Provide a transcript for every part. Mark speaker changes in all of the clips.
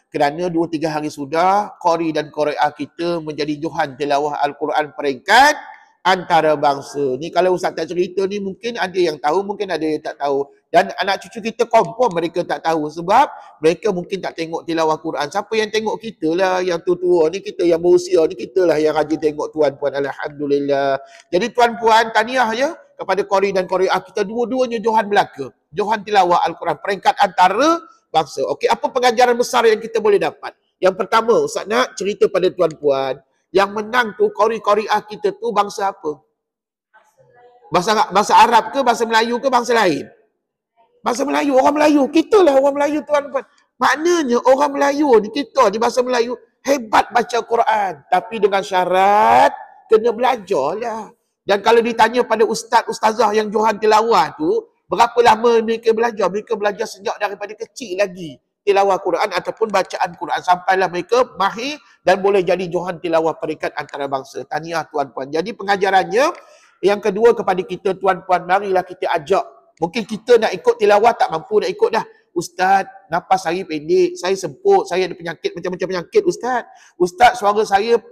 Speaker 1: Kerana 2-3 hari sudah, qari dan qari'ah kita menjadi johan tilawah Al-Quran peringkat antarabangsa. Ni kalau Ustaz tak cerita ni mungkin ada yang tahu, mungkin ada yang tak tahu. Dan anak cucu kita confirm mereka tak tahu sebab mereka mungkin tak tengok tilawah Quran. Siapa yang tengok? Kita lah yang tua-tua ni, kita yang berusia ni, kita lah yang rajin tengok tuan-puan. Alhamdulillah. Jadi tuan-puan, tahniah ya kepada qari dan qari'ah kita, dua-duanya johan Melaka. Johan tilawah Al-Quran peringkat antara bangsa. Okey, apa pengajaran besar yang kita boleh dapat? Yang pertama, Ustaz nak cerita pada tuan-puan, yang menang tu qari-qari'ah kita tu bangsa apa? Bahasa Arab ke, bahasa Melayu ke, bangsa lain? Bahasa Melayu, orang Melayu. Kita lah orang Melayu tuan-tuan. Maknanya orang Melayu ni, kita di bahasa Melayu hebat baca Quran. Tapi dengan syarat kena belajar lah. Dan kalau ditanya pada ustaz-ustazah yang johan tilawah tu, berapa lama mereka belajar? Mereka belajar sejak daripada kecil lagi tilawah Quran ataupun bacaan Quran. Sampailah mereka mahir dan boleh jadi johan tilawah peringkat antarabangsa. Tahniah tuan-puan. Jadi pengajarannya, yang kedua kepada kita tuan-puan, marilah kita ajak. Mungkin kita nak ikut tilawah tak mampu nak ikut dah. Ustaz, nafas saya pendek, saya semput, saya ada penyakit, macam-macam penyakit Ustaz. Ustaz, suara saya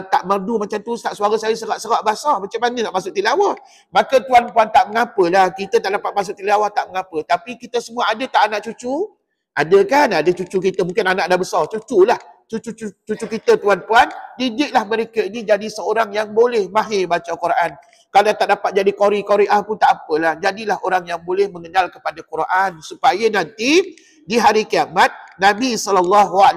Speaker 1: tak merdu macam tu Ustaz, suara saya serak-serak basah, macam mana nak masuk tilawah? Maka tuan-puan tak mengapalah, kita tak dapat masuk tilawah tak mengapa. Tapi kita semua ada tak anak cucu? Ada kan? Ada cucu kita, mungkin anak dah besar, cuculah. Cucu kita tuan-puan, didiklah mereka ini jadi seorang yang boleh mahir baca Quran. Kalau tak dapat jadi qari-qari'ah pun tak apalah. Jadilah orang yang boleh mengenal kepada Quran supaya nanti di hari kiamat Nabi SAW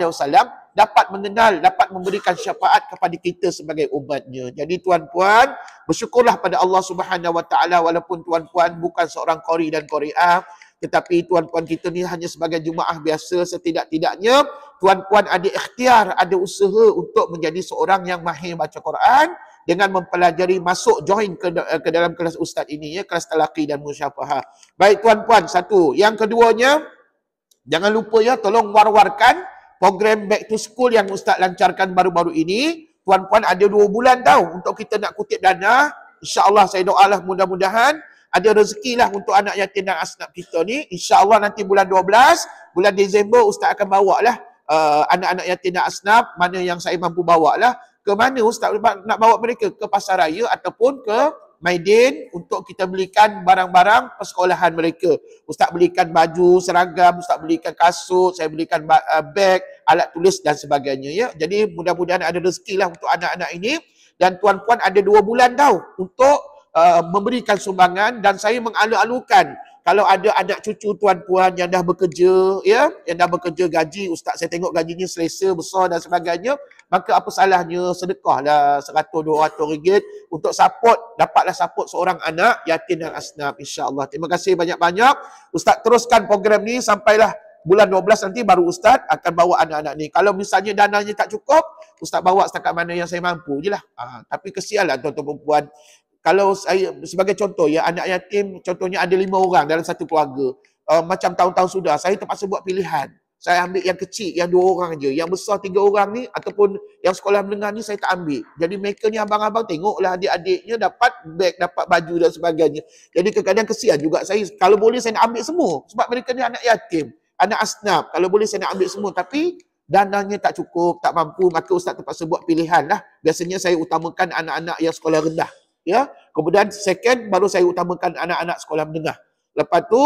Speaker 1: dapat mengenal, dapat memberikan syafaat kepada kita sebagai umatnya. Jadi tuan-puan, bersyukurlah pada Allah Subhanahu Wa Taala walaupun tuan-puan bukan seorang qari dan qari'ah, tetapi tuan-puan kita ni hanya sebagai jemaah biasa. Setidak-tidaknya tuan-puan ada ikhtiar, ada usaha untuk menjadi seorang yang mahir baca Quran dengan mempelajari, masuk join ke dalam kelas ustaz ini ya, kelas talaqi dan musyafahah. Baik tuan-puan, satu. Yang keduanya, jangan lupa ya, tolong war-warkan program back to school yang ustaz lancarkan baru-baru ini. Tuan-puan ada 2 bulan tau untuk kita nak kutip dana. InsyaAllah saya doalah mudah-mudahan ada rezeki lah untuk anak yatim dan asnaf kita ni. InsyaAllah nanti bulan 12, bulan Disember ustaz akan bawa lah anak-anak yatim dan asnaf, mana yang saya mampu bawa lah. Ke mana Ustaz nak bawa mereka? Ke pasar raya ataupun ke Maidin untuk kita belikan barang-barang persekolahan mereka. Ustaz belikan baju, seragam, Ustaz belikan kasut, saya belikan beg, alat tulis dan sebagainya ya. Jadi mudah-mudahan ada rezeki lah untuk anak-anak ini. Dan tuan-puan ada 2 bulan tau untuk memberikan sumbangan, dan saya mengalu-alukan kalau ada anak cucu tuan-puan yang dah bekerja ya, yang dah bekerja gaji, Ustaz saya tengok gajinya selesa, besar dan sebagainya, maka apa salahnya sedekahlah 100-200 ringgit untuk support, dapatlah support seorang anak yatim dan asnaf insya-Allah. Terima kasih banyak-banyak. Ustaz teruskan program ni sampailah bulan 12 nanti baru Ustaz akan bawa anak-anak ni. Kalau misalnya dananya tak cukup, Ustaz bawa setakat mana yang saya mampu je lah. Tapi kesianlah tuan-tuan perempuan. Kalau saya sebagai contoh ya, anak yatim contohnya ada 5 orang dalam satu keluarga. Macam tahun-tahun sudah, saya terpaksa buat pilihan. Saya ambil yang kecil, yang 2 orang je. Yang besar 3 orang ni ataupun yang sekolah menengah ni saya tak ambil. Jadi mereka ni abang-abang tengoklah adik-adiknya dapat beg, dapat baju dan sebagainya. Jadi kadang-kadang kesian juga saya. Kalau boleh saya nak ambil semua. Sebab mereka ni anak yatim, anak asnaf. Kalau boleh saya nak ambil semua. Tapi dananya tak cukup, tak mampu. Maka Ustaz terpaksa buat pilihan lah. Biasanya saya utamakan anak-anak yang sekolah rendah. Ya, kemudian second baru saya utamakan anak-anak sekolah menengah. Lepas tu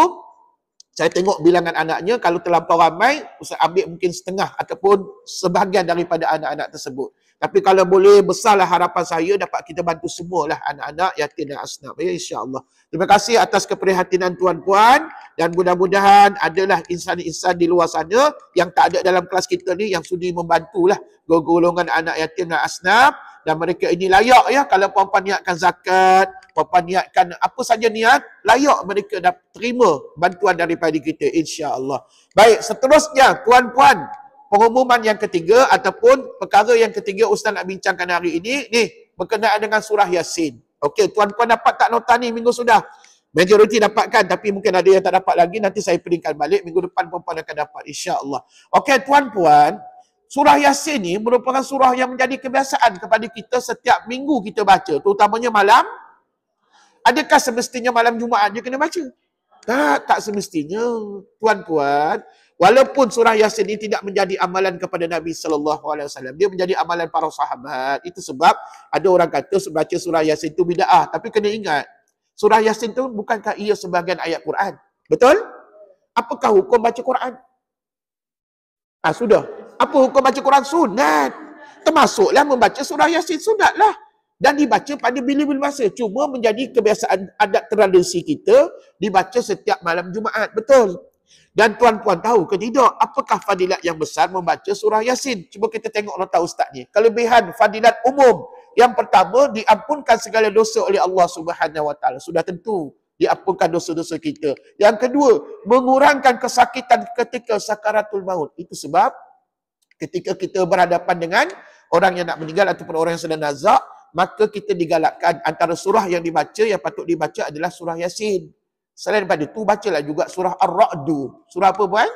Speaker 1: saya tengok bilangan anaknya, kalau terlampau ramai saya ambil mungkin setengah ataupun sebahagian daripada anak-anak tersebut. Tapi kalau boleh, besarlah harapan saya dapat kita bantu semualah anak-anak yatim dan asnaf ya, insya-Allah. Terima kasih atas keprihatinan tuan-puan, dan mudah-mudahan adalah insan-insan di luar sana yang tak ada dalam kelas kita ni yang sudi membantulah golongan anak yatim dan asnaf. Dan mereka ini layak ya, kalau puan-puan niatkan zakat, puan-puan niatkan apa saja niat, layak mereka dapat terima bantuan daripada kita insya-Allah. Baik, seterusnya tuan-puan, pengumuman yang ketiga ataupun perkara yang ketiga Ustaz nak bincangkan hari ini ni berkenaan dengan surah Yasin. Okey, tuan-puan dapat tak nota ni minggu sudah? Majoriti dapatkan, tapi mungkin ada yang tak dapat lagi, nanti saya printkan balik, minggu depan puan-puan akan dapat insya-Allah. Okey tuan-puan, surah Yasin ni merupakan surah yang menjadi kebiasaan kepada kita setiap minggu kita baca, terutamanya malam. Adakah semestinya malam Jumaat je kena baca? Tak semestinya. Tuan-puan, Walaupun surah Yasin ini tidak menjadi amalan kepada Nabi SAW, dia menjadi amalan para sahabat. Itu sebab ada orang kata baca surah Yasin itu bid'ah. Tapi kena ingat, surah Yasin itu bukankah ia sebahagian ayat Quran? Betul? Apakah hukum baca Quran? Sudah. Apa hukum baca Quran? Sunat. Termasuklah membaca surah Yasin, sunatlah. Dan dibaca pada bila-bila masa. Cuma menjadi kebiasaan adat tradisi kita, dibaca setiap malam Jumaat. Betul? Dan tuan-puan tahu ke tidak, apakah fadilat yang besar membaca surah Yasin? Cuba kita tengok nota ustaz ni. Kelebihan fadilat umum. Yang pertama, diampunkan segala dosa oleh Allah Subhanahu Wa Taala. Sudah tentu diampunkan dosa-dosa kita. Yang kedua, mengurangkan kesakitan ketika sakaratul maut. Itu sebab ketika kita berhadapan dengan orang yang nak meninggal ataupun orang yang sedang nazak, maka kita digalakkan antara surah yang dibaca, yang patut dibaca adalah surah Yasin. Selain daripada itu, bacalah juga surah Ar-Ra'du. Surah apa puan?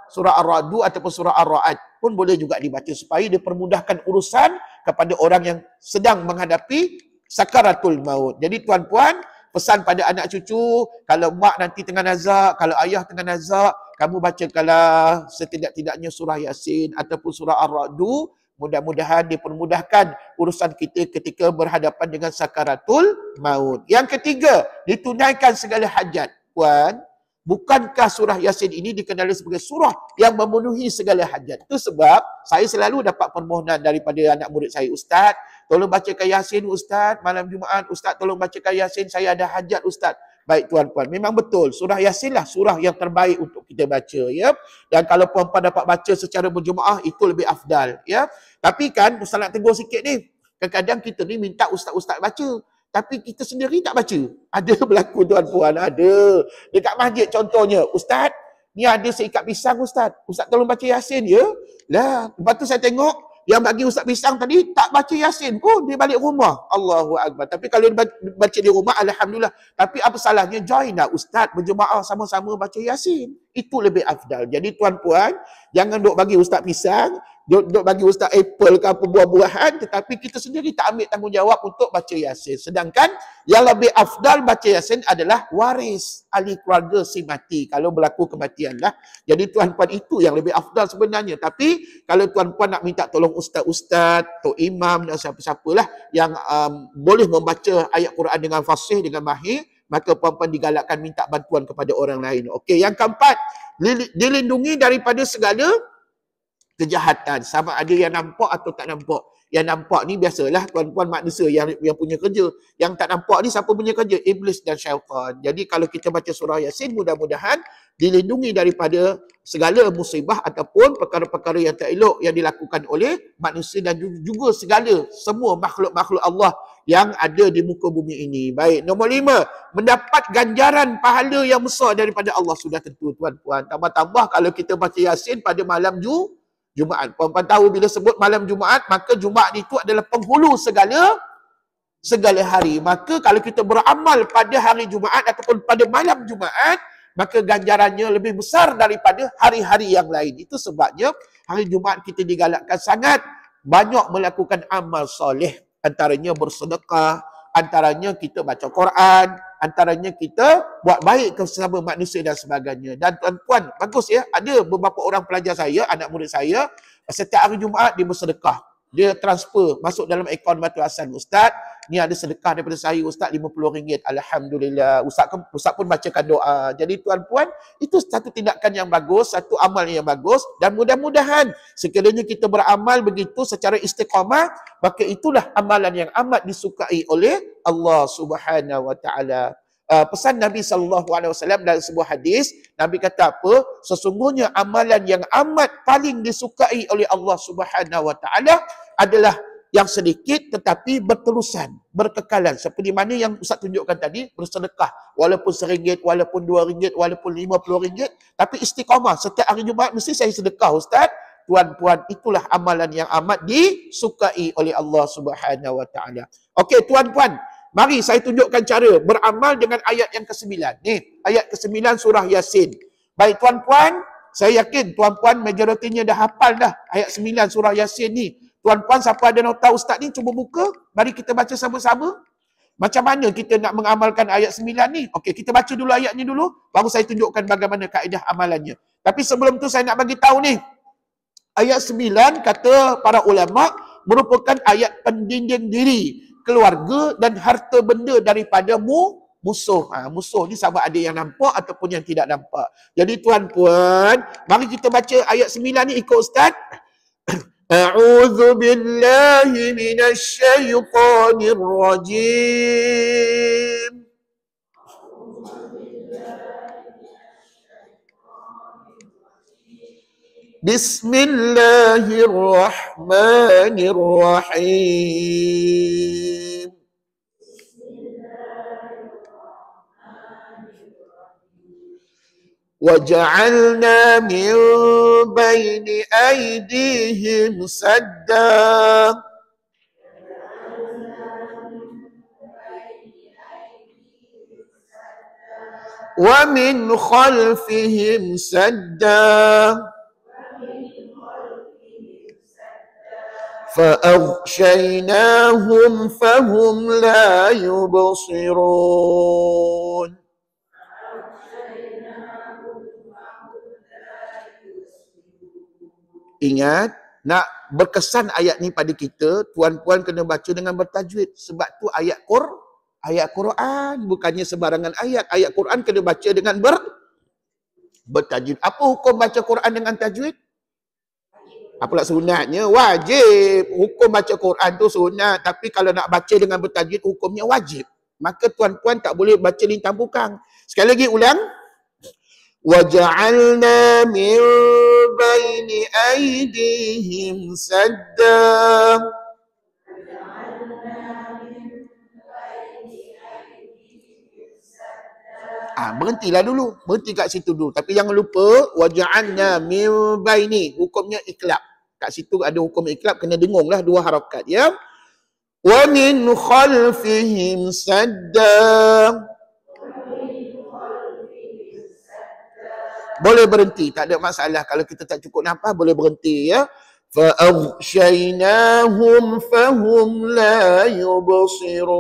Speaker 1: Surah Ar-Ra'du ataupun surah Ar-Ra'ad pun boleh juga dibaca supaya dia permudahkan urusan kepada orang yang sedang menghadapi sakaratul maut. Jadi tuan-puan, pesan pada anak cucu, kalau mak nanti tengah nazak, kalau ayah tengah nazak, kamu bacakanlah setidak-tidaknya surah Yasin ataupun surah Ar-Ra'du. Mudah-mudahan dipermudahkan urusan kita ketika berhadapan dengan sakaratul maut. Yang ketiga, ditunaikan segala hajat. Puan, bukankah surah Yasin ini dikenali sebagai surah yang memenuhi segala hajat? Itu sebab saya selalu dapat permohonan daripada anak murid saya, Ustaz, tolong bacakan Yasin Ustaz, malam Jumaat, Ustaz tolong bacakan Yasin, saya ada hajat Ustaz. Baik tuan-puan, memang betul, surah Yasin lah surah yang terbaik untuk kita baca, ya. Dan kalau puan-puan dapat baca secara berjemaah, itu lebih afdal, ya. Tapi kan, Ustaz nak tegur sikit ni, kadang-kadang kita ni minta ustaz-ustaz baca, tapi kita sendiri tak baca. Ada berlaku tuan-puan, ada. Dekat masjid contohnya, Ustaz, ni ada seikat pisang Ustaz. Ustaz tolong baca Yasin, ya. Lah, lepas tu saya tengok, yang bagi Ustaz pisang tadi, tak baca Yasin pun, dia balik rumah. Allahu Akbar. Tapi kalau dia baca di rumah, Alhamdulillah. Tapi apa salahnya, join lah Ustaz, berjemaah sama-sama baca Yasin. Itu lebih afdal. Jadi tuan-puan, jangan duk bagi Ustaz pisang, duk bagi Ustaz apple ke apa buah-buahan, tetapi kita sendiri tak ambil tanggungjawab untuk baca Yasin. Sedangkan yang lebih afdal baca Yasin adalah waris ahli keluarga si mati. Kalau berlaku kematian lah. Jadi tuan-puan, itu yang lebih afdal sebenarnya. Tapi kalau tuan-puan nak minta tolong ustaz-ustaz, tok imam dan siapa-siapalah yang boleh membaca ayat Quran dengan fasih, dengan mahir, maka puan-puan digalakkan minta bantuan kepada orang lain. Okey, yang keempat, dilindungi daripada segala kejahatan. Sama ada yang nampak atau tak nampak. Yang nampak ni biasalah tuan-puan manusia yang punya kerja. Yang tak nampak ni siapa punya kerja? Iblis dan syaitan. Jadi kalau kita baca surah Yasin, mudah-mudahan dilindungi daripada segala musibah ataupun perkara-perkara yang tak elok yang dilakukan oleh manusia dan juga segala semua makhluk-makhluk Allah yang ada di muka bumi ini. Baik, nombor 5, mendapat ganjaran pahala yang besar daripada Allah. Sudah tentu tuan-puan. Tambah-tambah kalau kita baca Yasin pada malam Jumaat. Puan-puan tahu bila sebut malam Jumaat, maka Jumaat itu adalah penghulu segala hari. Maka kalau kita beramal pada hari Jumaat ataupun pada malam Jumaat, maka ganjarannya lebih besar daripada hari-hari yang lain. Itu sebabnya hari Jumaat kita digalakkan sangat banyak melakukan amal soleh. Antaranya bersedekah, antaranya kita baca Quran, antaranya kita buat baik ke sesama manusia dan sebagainya. Dan tuan-tuan, bagus ya, ada beberapa orang pelajar saya, anak murid saya, setiap hari Jumaat dia bersedekah. Dia transfer masuk dalam akaun Batu Hasan. Ustaz, ni ada sedekah daripada saya Ustaz, RM50. Alhamdulillah. Ustaz pun bacakan doa. Jadi tuan-puan, itu satu tindakan yang bagus, satu amal yang bagus. Dan mudah-mudahan sekiranya kita beramal begitu secara istiqamah, maka itulah amalan yang amat disukai oleh Allah Subhanahu Wa Taala. Pesan Nabi SAW dalam sebuah hadis, Nabi kata apa? Sesungguhnya amalan yang amat paling disukai oleh Allah Subhanahu Wa Taala adalah yang sedikit tetapi berterusan, berkekalan. Seperti mana yang Ustaz tunjukkan tadi, bersedekah. Walaupun RM1, walaupun RM2, walaupun RM50, tapi istiqamah. Setiap hari Jumaat mesti saya sedekah Ustaz. Tuan-puan, itulah amalan yang amat disukai oleh Allah Subhanahu Wa Taala. Okey tuan-puan, mari saya tunjukkan cara beramal dengan ayat yang ke-9. Ni, ayat ke-9 surah Yasin. Baik tuan-puan, saya yakin tuan-puan majoritinya dah hafal dah ayat 9 surah Yasin ni. Tuan-puan, siapa ada nota Ustaz ni, cuba buka. Mari kita baca sama-sama. Macam mana kita nak mengamalkan ayat 9 ni? Okey, kita baca dulu ayatnya dulu, baru saya tunjukkan bagaimana kaedah amalannya. Tapi sebelum tu saya nak bagi tahu ni. Ayat 9 kata para ulama merupakan ayat pendinding diri, keluarga dan harta benda daripada musuh. Musuh ni sama ada yang nampak ataupun yang tidak nampak. Jadi tuan-puan, mari kita baca ayat 9 ni ikut Ustaz. A'udzu billahi minasy syaithanir rajim. Bismillahirrahmanirrahim. وَجَعَلْنَا مِنْ بَيْنِ أَيْدِيهِمْ سَدًّا وَمِنْ خَلْفِهِمْ سَدًّا فَأَغْشَيْنَاهُمْ فَهُمْ لَا يُبْصِرُونَ. Ingat, nak berkesan ayat ni pada kita, tuan-puan kena baca dengan bertajwid. Sebab tu ayat Quran, bukannya sembarangan ayat. Ayat Quran kena baca dengan bertajwid. Apa hukum baca Quran dengan tajwid? Apalah sunatnya? Wajib. Hukum baca Quran tu sunat. Tapi kalau nak baca dengan bertajwid, hukumnya wajib. Maka tuan-puan tak boleh baca lintang pukang. Sekali lagi ulang. وَجَعَلْنَا مِنْ بَيْنِ أَيْدِيهِمْ سَدًّا. Berhentilah dulu. Berhenti kat situ dulu. Tapi jangan lupa, وَجَعَلْنَا مِنْ بَيْنِ. Hukumnya iklab. Kat situ ada hukum iklab, kena dengunglah dua harakat. Ya. وَمِنْ خَلْفِهِمْ سَدًّا. Boleh berhenti, tak ada masalah. Kalau kita tak cukup nafas, boleh berhenti, ya. فَأَغْشَيْنَاهُمْ فَهُمْ لَا يُبْصِرُونَ.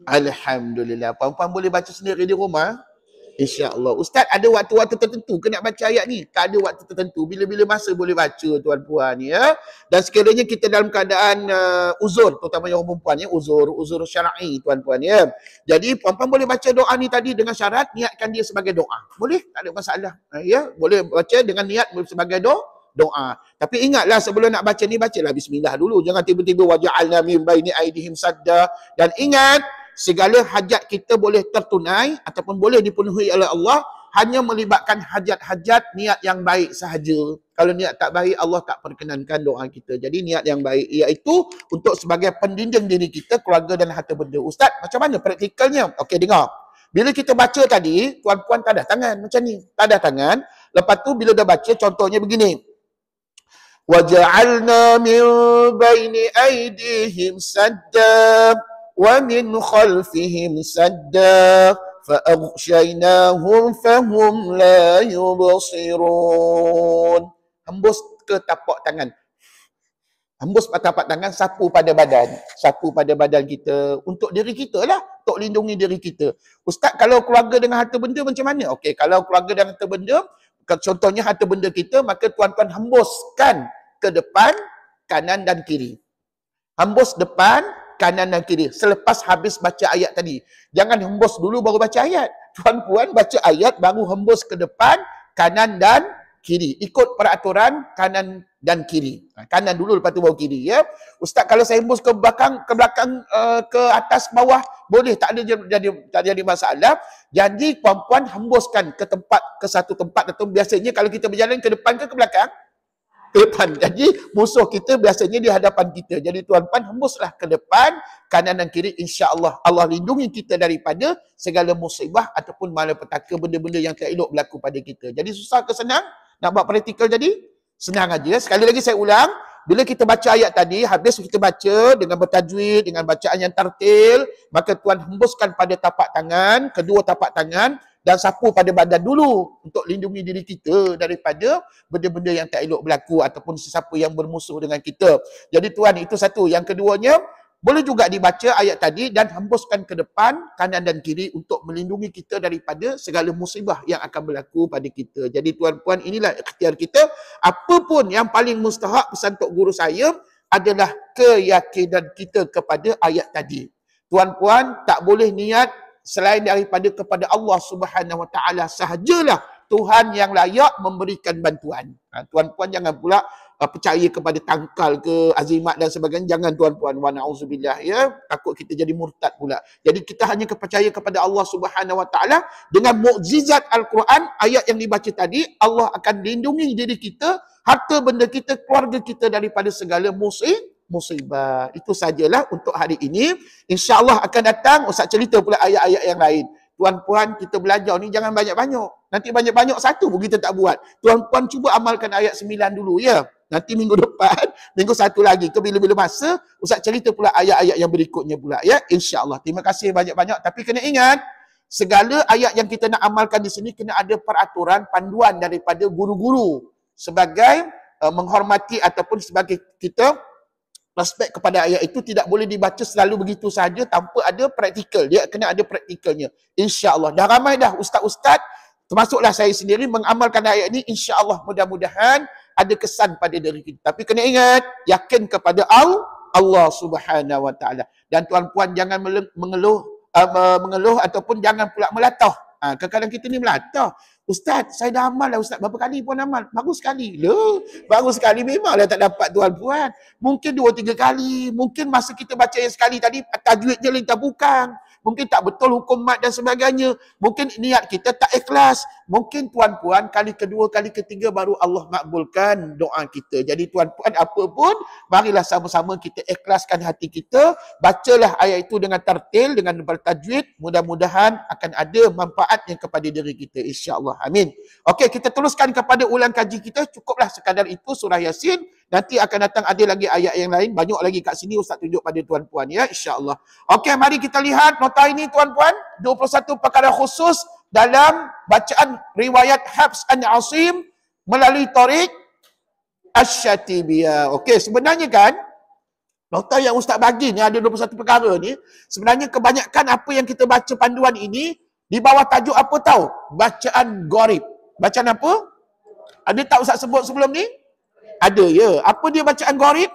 Speaker 1: Alhamdulillah. Puan-puan boleh baca sendiri di rumah? InsyaAllah. Ustaz, ada waktu-waktu tertentu ke nak baca ayat ni? Tak ada waktu tertentu. Bila-bila masa boleh baca, tuan-puan, ya. Dan sekiranya kita dalam keadaan uzur, terutama yang orang perempuan, ya, uzur syar'i, tuan-puan, ya. Jadi puan-puan boleh baca doa ni tadi dengan syarat niatkan dia sebagai doa. Boleh? Tak ada masalah. Ya, boleh baca dengan niat sebagai doa. Tapi ingatlah sebelum nak baca ni, bacalah bismillah dulu. Jangan tiba-tiba waja'alna min baini aidihim sadda. Dan ingat, segala hajat kita boleh tertunai ataupun boleh dipenuhi oleh Allah hanya melibatkan hajat-hajat niat yang baik sahaja. Kalau niat tak baik, Allah tak perkenankan doa kita. Jadi niat yang baik iaitu untuk sebagai pendinding diri kita, keluarga dan harta benda. Ustaz, macam mana praktikalnya? Okey, dengar. Bila kita baca tadi, tuan-puan tadah tangan macam ni. Tadah tangan. Lepas tu bila dah baca, contohnya begini. وَجَعَلْنَا مِنْ بَيْنِ أَيْدِيهِمْ سَدًّا وَمِنْ خَلْفِهِمْ سَدًّا فَأَغْشَيْنَاهُمْ فَهُمْ لَا يُبْصِرُونَ. Hembus ke tapak tangan. Hembus tapak tangan, sapu pada badan. Sapu pada badan kita. Untuk diri kita lah. Untuk lindungi diri kita. Ustaz, kalau keluarga dengan harta benda macam mana? Okey, kalau keluarga dengan harta benda, contohnya harta benda kita, maka tuan-tuan hembuskan ke depan, kanan dan kiri. Hembus depan, kanan dan kiri. Selepas habis baca ayat tadi. Jangan hembus dulu baru baca ayat. Tuan-puan baca ayat baru hembus ke depan, kanan dan kiri. Ikut peraturan kanan dan kiri. Kanan dulu lepas tu baru kiri, ya. Ustaz, kalau saya hembus ke belakang, ke atas, bawah, boleh, tak jadi masalah. Jadi puan-puan hembuskan ke satu tempat atau biasanya kalau kita berjalan ke depan ke belakang? Ke depan. Jadi musuh kita biasanya di hadapan kita. Jadi tuan-puan hembuslah ke depan, kanan dan kiri, insya-Allah Allah lindungi kita daripada segala musibah ataupun malapetaka, benda-benda yang tak elok berlaku pada kita. Jadi susah ke senang nak buat praktikal jadi? Senang aja. Sekali lagi saya ulang, bila kita baca ayat tadi, habis kita baca dengan bertajwid, dengan bacaan yang tartil, maka tuan hembuskan pada tapak tangan, kedua tapak tangan, dan sapu pada badan dulu untuk lindungi diri kita daripada benda-benda yang tak elok berlaku ataupun sesiapa yang bermusuh dengan kita. Jadi tuan, itu satu. Yang keduanya, Boleh juga dibaca ayat tadi dan hembuskan ke depan, kanan dan kiri untuk melindungi kita daripada segala musibah yang akan berlaku pada kita. Jadi tuan-puan, inilah ikhtiar kita. Apapun yang paling mustahak pesan Tok Guru saya adalah keyakinan kita kepada ayat tadi. Tuan-puan, tak boleh niat selain daripada kepada Allah Subhanahu Wa Taala sahajalah Tuhan yang layak memberikan bantuan. Tuan-puan jangan pula percaya kepada tangkal ke azimat dan sebagainya. Jangan tuan-puan, wa na'udzubillah, ya, takut kita jadi murtad pula. Jadi kita hanya percaya kepada Allah Subhanahu Wa Taala dengan mukjizat Al-Quran, ayat yang dibaca tadi, Allah akan lindungi diri kita, harta benda kita, keluarga kita daripada segala musibah. Itu sajalah untuk hari ini. InsyaAllah akan datang Ustaz cerita pula ayat-ayat yang lain. Tuan-puan, kita belajar ni jangan banyak-banyak. Nanti banyak-banyak satu pun kita tak buat. Tuan-puan cuba amalkan ayat 9 dulu, ya. Nanti minggu depan, minggu satu lagi ke bila-bila masa, Ustaz cerita pula ayat-ayat yang berikutnya pula, ya. InsyaAllah. Terima kasih banyak-banyak. Tapi kena ingat, segala ayat yang kita nak amalkan di sini kena ada peraturan, panduan daripada guru-guru sebagai menghormati ataupun sebagai kita respect kepada ayat itu. Tidak boleh dibaca selalu begitu saja tanpa ada praktikal. Dia kena ada praktikalnya. InsyaAllah. Dah ramai dah ustaz-ustaz, termasuklah saya sendiri, mengamalkan ayat ini. InsyaAllah mudah-mudahan ada kesan pada diri kita. Tapi kena ingat, yakin kepada Allah Subhanahu Wa Taala. Dan tuan-puan jangan mengeluh ataupun jangan pula melatah. Kadang-kadang kita ni melatah. Ustaz, saya dah amal lah Ustaz. Berapa kali pun amal? Bagus sekali. Loh, bagus sekali memanglah tak dapat tuan-puan. Mungkin 2-3 kali. Mungkin masa kita baca yang sekali tadi, tajwidnya lintah bukan. Mungkin tak betul hukum mat dan sebagainya. Mungkin niat kita tak ikhlas. Mungkin tuan-puan kali kedua, kali ketiga baru Allah makbulkan doa kita. Jadi tuan-puan apa pun, marilah sama-sama kita ikhlaskan hati kita. Bacalah ayat itu dengan tartil, dengan bertajwid. Mudah-mudahan akan ada manfaatnya kepada diri kita. InsyaAllah. Amin. Okey, kita teruskan kepada ulang kaji kita. Cukuplah sekadar itu surah Yasin. Nanti akan datang ada lagi ayat yang lain. Banyak lagi kat sini Ustaz tunjuk pada tuan-puan, ya, insya-Allah. Okey, mari kita lihat nota ini tuan-puan. 21 perkara khusus dalam bacaan riwayat Hafs an Asim melalui Tariq Asy-Syatibiyah. Okey, sebenarnya kan nota yang Ustaz bagi ni ada 21 perkara ni. Sebenarnya kebanyakan apa yang kita baca panduan ini di bawah tajuk apa tahu? Bacaan gharib. Bacaan apa? Ada tak Ustaz sebut sebelum ni? Ada, ya. Apa dia bacaan gharib?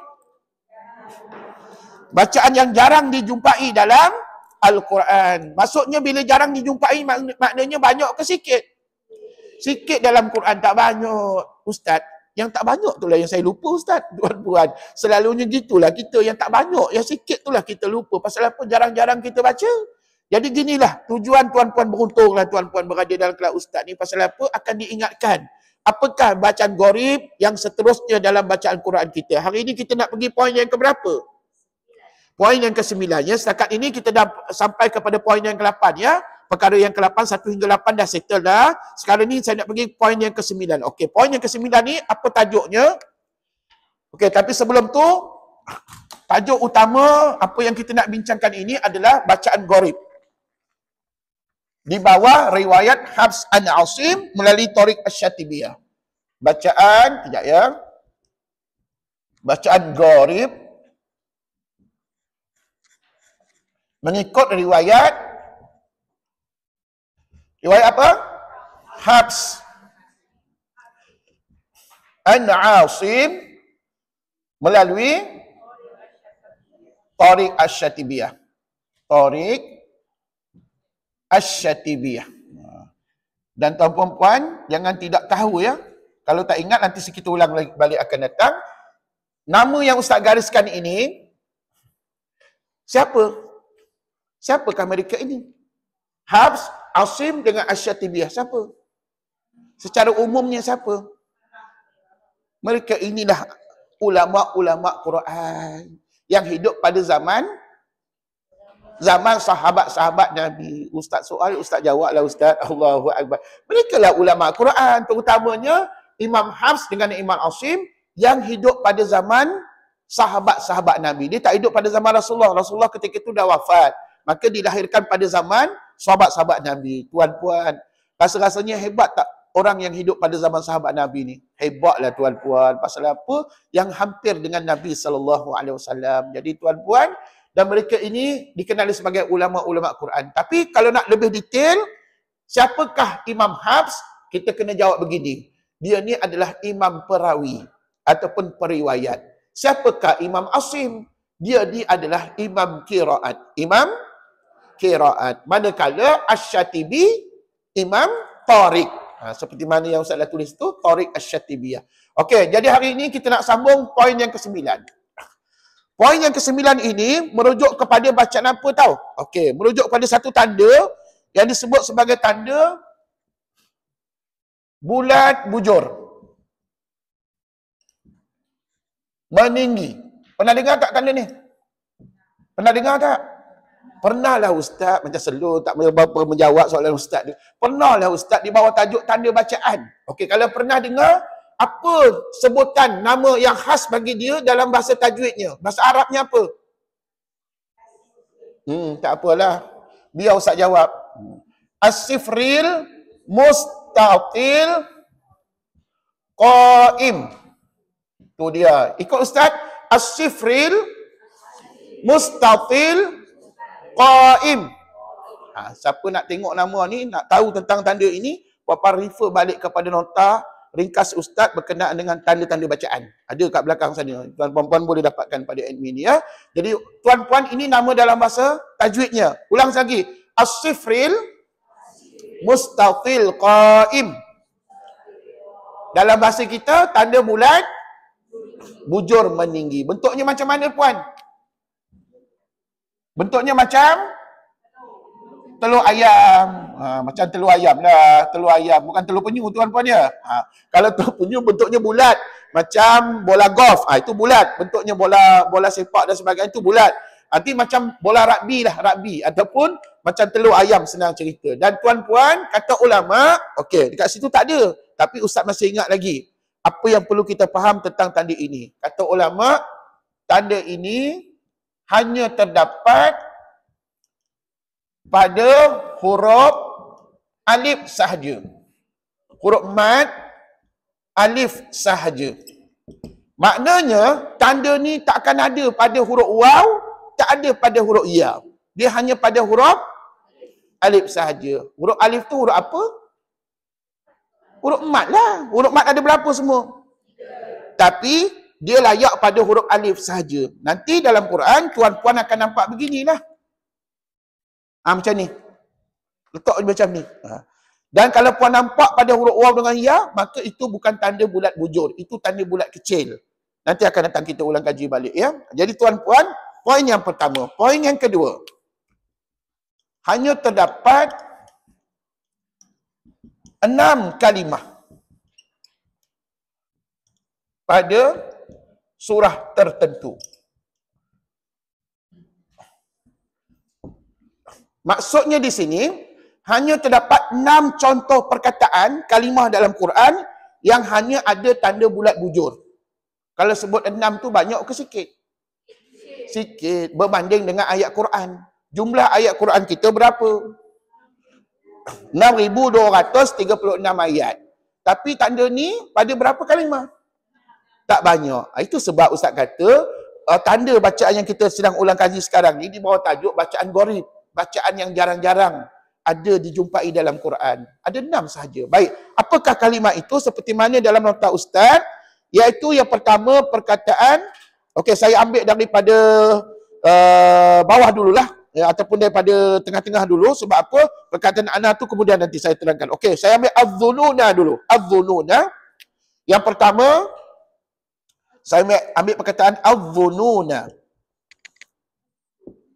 Speaker 1: Bacaan yang jarang dijumpai dalam Al-Quran. Maksudnya bila jarang dijumpai, maknanya banyak ke sikit? Sikit dalam Quran, tak banyak. Ustaz, yang tak banyak itulah yang saya lupa Ustaz. Tuan-puan, selalunya gitulah kita yang tak banyak. Yang sikit itulah kita lupa. Pasal apa? Jarang-jarang kita baca. Jadi ginilah, tujuan tuan-puan beruntunglah tuan-puan berada dalam kelas Ustaz ni. Pasal apa? Akan diingatkan. Apakah bacaan gharib yang seterusnya dalam bacaan Quran kita? Hari ini kita nak pergi poin yang keberapa? Poin yang ke-9. Ya, setakat ini kita dah sampai kepada poin yang ke-8, ya. Perkara yang ke-8, 1 hingga 8 dah settle dah. Sekarang ni saya nak pergi poin yang ke-9. Okey, poin yang ke-9 ni apa tajuknya? Okey, tapi sebelum tu tajuk utama apa yang kita nak bincangkan ini adalah bacaan gharib. Di bawah riwayat Hafs an Asim melalui Tariq Asy-Syatibiyah. Bacaan, sekejap ya. Bacaan gharib mengikut riwayat apa? Hafs an Asim melalui Tariq Asy-Syatibiyah. Tariq Asy-Syatibiyah. Dan tuan-tuan puan, jangan tidak tahu, ya. Kalau tak ingat nanti kita ulang balik akan datang. Nama yang Ustaz gariskan ini, siapa? Siapakah mereka ini? Hafs, Asim dengan Asy-Syatibiyah. Siapa? Secara umumnya siapa? Mereka inilah ulama-ulama Quran yang hidup pada zaman sahabat-sahabat Nabi. Ustaz soal, Ustaz jawablah Ustaz. Allahu Akbar. Mereka lah ulama Quran, terutamanya Imam Hafs dengan Imam Asim yang hidup pada zaman sahabat-sahabat Nabi. Dia tak hidup pada zaman Rasulullah. Rasulullah ketika itu dah wafat. Maka dilahirkan pada zaman sahabat-sahabat Nabi. Tuan-puan, rasa-rasanya hebat tak orang yang hidup pada zaman sahabat Nabi ni? Hebatlah tuan-puan. Pasal apa? Yang hampir dengan Nabi SAW. Jadi tuan-puan, dan mereka ini dikenali sebagai ulama-ulama Quran. Tapi kalau nak lebih detail, siapakah Imam Hafs? Kita kena jawab begini. Dia ni adalah imam perawi ataupun periwayat. Siapakah Imam Asim? Dia ni adalah imam qiraat. Imam qiraat. Manakala Asy-Syatibi imam tariq. Seperti mana yang Ustaz dah tulis tu, tariq Asy-Syatibiyah. Okey, jadi hari ini kita nak sambung poin yang ke-9. Poin yang ke-9 ini merujuk kepada bacaan apa tahu? Okey, merujuk kepada satu tanda yang disebut sebagai tanda bulat bujur. Meninggi. Pernah dengar tak tanda ni? Pernah dengar tak? Pernahlah Ustaz, macam selalu tak berapa menjawab soalan Ustaz ni. Pernahlah Ustaz di bawah tajuk tanda bacaan. Okey, kalau pernah dengar, apa sebutan nama yang khas bagi dia dalam bahasa tajwidnya? Bahasa Arabnya apa? Tak apalah. Biar Ustaz jawab. As-sifril mustatil qaim. Tu dia. Ikut Ustaz. As-sifril mustatil qaim. Siapa nak tengok nama ni, nak tahu tentang tanda ini, puan-puan refer balik kepada nota ringkas Ustaz berkenaan dengan tanda-tanda bacaan. Ada kat belakang sana. Tuan-puan boleh dapatkan pada admin ya. Jadi tuan-puan, ini nama dalam bahasa tajwidnya. Ulang lagi. As-sifril mustatil qaim. Dalam bahasa kita, tanda bulat bujur meninggi. Bentuknya macam mana puan? Bentuknya macam telur ayam. Macam telur ayam lah. Telur ayam. Bukan telur penyu tuan-puan ya. Kalau telur penyu bentuknya bulat. Macam bola golf. Itu bulat. Bentuknya bola sepak dan sebagainya itu bulat. Nanti macam bola rugby lah. Rugby. Ataupun macam telur ayam, senang cerita. Dan tuan-puan, kata ulama, okey, dekat situ tak ada. Tapi Ustaz masih ingat lagi. Apa yang perlu kita faham tentang tanda ini. Kata ulama, tanda ini hanya terdapat pada huruf alif sahaja. Huruf mad, alif sahaja. Maknanya, tanda ni tak akan ada pada huruf waw, tak ada pada huruf ya. Dia hanya pada huruf alif sahaja. Huruf alif tu huruf apa? Huruf mad lah. Huruf mad ada berapa semua? Tapi, dia layak pada huruf alif sahaja. Nanti dalam Quran, tuan-puan akan nampak beginilah. Macam ni. Letak macam ni. Dan kalau puan nampak pada huruf waw dengan ya, maka itu bukan tanda bulat bujur. Itu tanda bulat kecil. Nanti akan datang kita ulang kaji balik ya. Jadi tuan-puan, poin yang pertama. Poin yang kedua. Hanya terdapat 6 kalimah pada surah tertentu. Maksudnya di sini, hanya terdapat 6 contoh perkataan, kalimah dalam Quran yang hanya ada tanda bulat bujur. Kalau sebut 6 tu banyak ke sikit? Sikit. Berbanding dengan ayat Quran. Jumlah ayat Quran kita berapa? 6,236 ayat. Tapi tanda ni pada berapa kalimah? Tak banyak. Itu sebab Ustaz kata, tanda bacaan yang kita sedang ulang kaji sekarang ni di bawah tajuk bacaan gharib. Bacaan yang jarang-jarang ada dijumpai dalam Quran. Ada 6 sahaja. Baik, apakah kalimah itu? Seperti mana dalam nota Ustaz, iaitu yang pertama perkataan, okey, saya ambil daripada bawah dululah, ya, ataupun daripada tengah-tengah dulu. Sebab apa? Perkataan ana tu kemudian nanti saya terangkan. Okey, saya ambil az-zununa dulu. Az-zununa. Yang pertama, saya ambil perkataan az-zununa.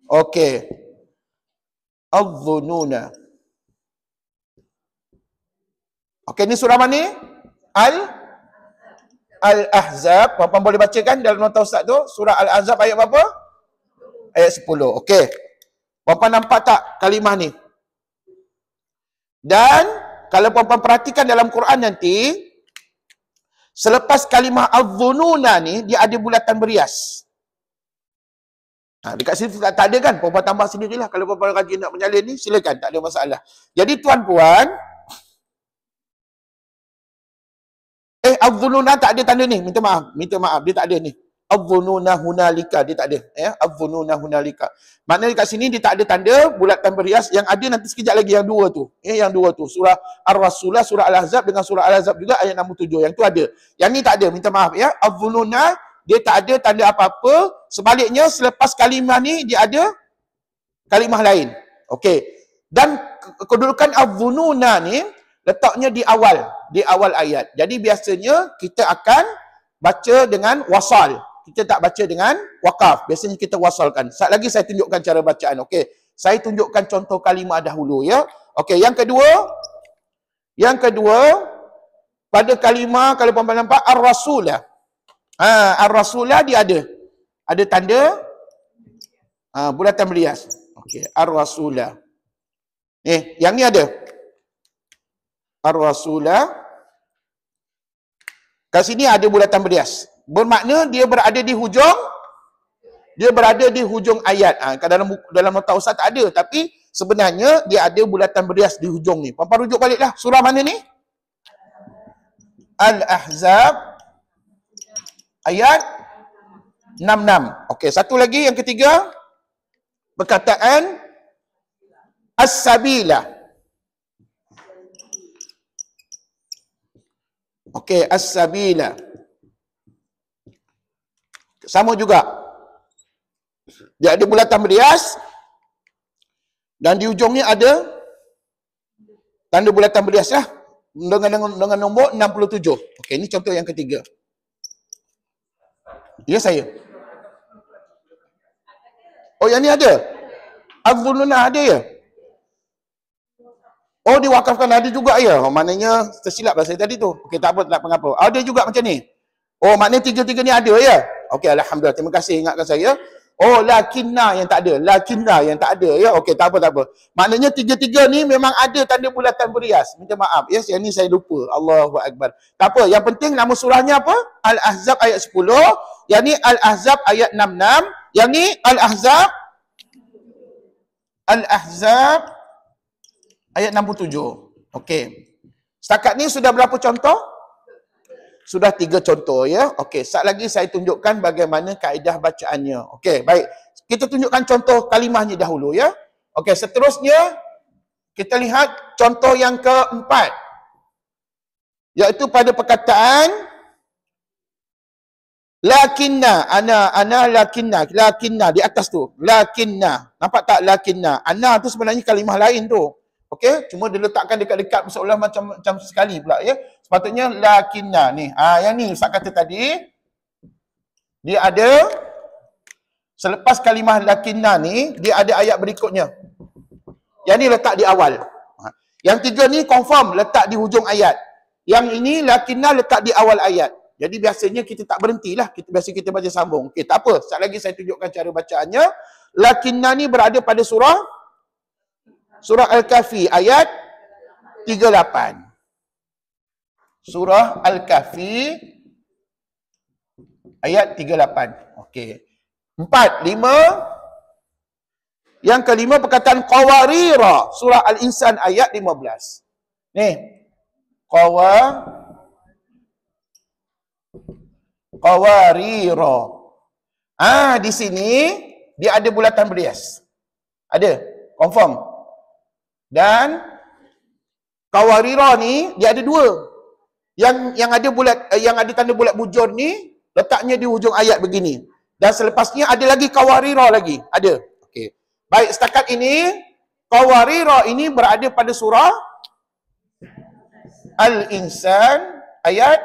Speaker 1: Okey. Az-zununa. Okey, ni surah mana? Al-Ahzab. Puan-puan boleh bacakan dalam nota Ustaz tu? Surah Al-Ahzab ayat berapa? Ayat 10. Okey. Puan-puan nampak tak kalimah ni? Dan kalau puan-puan perhatikan dalam Quran nanti, selepas kalimah az-zununa ni, dia ada bulatan berias. Dekat situ tak ada kan? Puan-puan tambah sendirilah. Kalau puan-puan rajin nak menyalin ni, silakan. Tak ada masalah. Jadi tuan-puan, az-zununa tak ada tanda ni. Minta maaf. Dia tak ada ni. Adh-dhununa hunalika, dia tak ada. Ya, adh-dhununa hunalika. Maknanya kat sini dia tak ada tanda bulatan berias. Yang ada nanti sekejap lagi yang dua tu. Yang dua tu. Surah Ar-Rasulah, surah Al-Ahzab dengan surah Al-Ahzab juga ayat 67. Yang tu ada. Yang ni tak ada, minta maaf ya. Adh-dhununa, dia tak ada tanda apa-apa. Sebaliknya selepas kalimah ni dia ada kalimah lain. Okey. Dan kedudukan adh-dhununa ni letaknya di awal ayat. Jadi biasanya kita akan baca dengan wasal. Kita tak baca dengan wakaf. Biasanya kita wasalkan. Sekejap lagi saya tunjukkan cara bacaan. Okey. Saya tunjukkan contoh kalimah dahulu ya. Okey, yang kedua pada kalimah kalau puan-puan nampak Ar-Rasulah. Ar-Rasulah dia ada tanda bulatan berias. Okey, Ar-Rasulah. Yang ni ada. Ar-Rasulah. Kat sini ada bulatan berias. Bermakna dia berada di hujung ayat. Dalam nota ustaz tak ada, tapi sebenarnya dia ada bulatan berias di hujung ni. Puan-puan rujuk baliklah. Surah mana ni? Al-Ahzab ayat 66. Okey, satu lagi yang ketiga. Perkataan As-Sabila. Okey, As-Sabila. Sama juga. Dia ada bulatan berias dan di hujungnya ada tanda bulatan berias lah dengan nombor 67. Okey, ini contoh yang ketiga. Ya saya. Oh, yang ni ada. Adh-dhununa ada ya? Oh, diwakafkan ada juga ya. Maknanya tersilap lah saya tadi tu. Okey, tak apa, tak mengapa. Ada juga macam ni. Oh, maknanya tiga-tiga ni ada ya? Okey, alhamdulillah. Terima kasih ingatkan saya. Oh, lakinna yang tak ada. Lakinna yang tak ada ya. Okey, tak apa, tak apa. Maknanya tiga-tiga ni memang ada tanda bulatan berias. Minta maaf. Yes, yang ni saya lupa. Allahu Akbar. Tak apa, yang penting nama surahnya apa? Al-Ahzab ayat 10. Yang ni Al-Ahzab ayat 66. Yang ni Al-Ahzab ayat 67. Okey. Setakat ni sudah berapa contoh? Sudah 3 contoh ya. Okey, sekejap lagi saya tunjukkan bagaimana kaedah bacaannya. Okey, baik. Kita tunjukkan contoh kalimahnya dahulu ya. Okey, seterusnya kita lihat contoh yang keempat. Iaitu pada perkataan lakinna, ana lakinna di atas tu. Lakinna. Nampak tak lakinna? Ana tu sebenarnya kalimah lain tu. Okey, cuma diletakkan dekat-dekat seolah macam sekali pula ya. Sepatutnya lakinna ni. Yang ni Ustaz kata tadi dia ada selepas kalimah lakinna ni dia ada ayat berikutnya. Yang ni letak di awal. Yang tiga ni confirm letak di hujung ayat. Yang ini lakinna letak di awal ayat. Jadi biasanya kita tak berhentilah. Biasa kita baca sambung. Okey, tak apa. Sekejap lagi saya tunjukkan cara bacaannya. Lakinna ni berada pada surah Al-Kahfi ayat 38. Surah Al-Kahfi ayat 38. Okey. 4, 5. Yang kelima perkataan qawarira, surah Al-Insan ayat 15. Ni. Qawarira. Di sini dia ada bulatan berias. Ada, confirm. Dan qawarira ni dia ada dua. Yang ada tanda bulat bujur ni letaknya di hujung ayat begini. Dan selepasnya ada lagi qawarira lagi. Ada. Okey. Baik, setakat ini qawarira ini berada pada surah Al-Insan ayat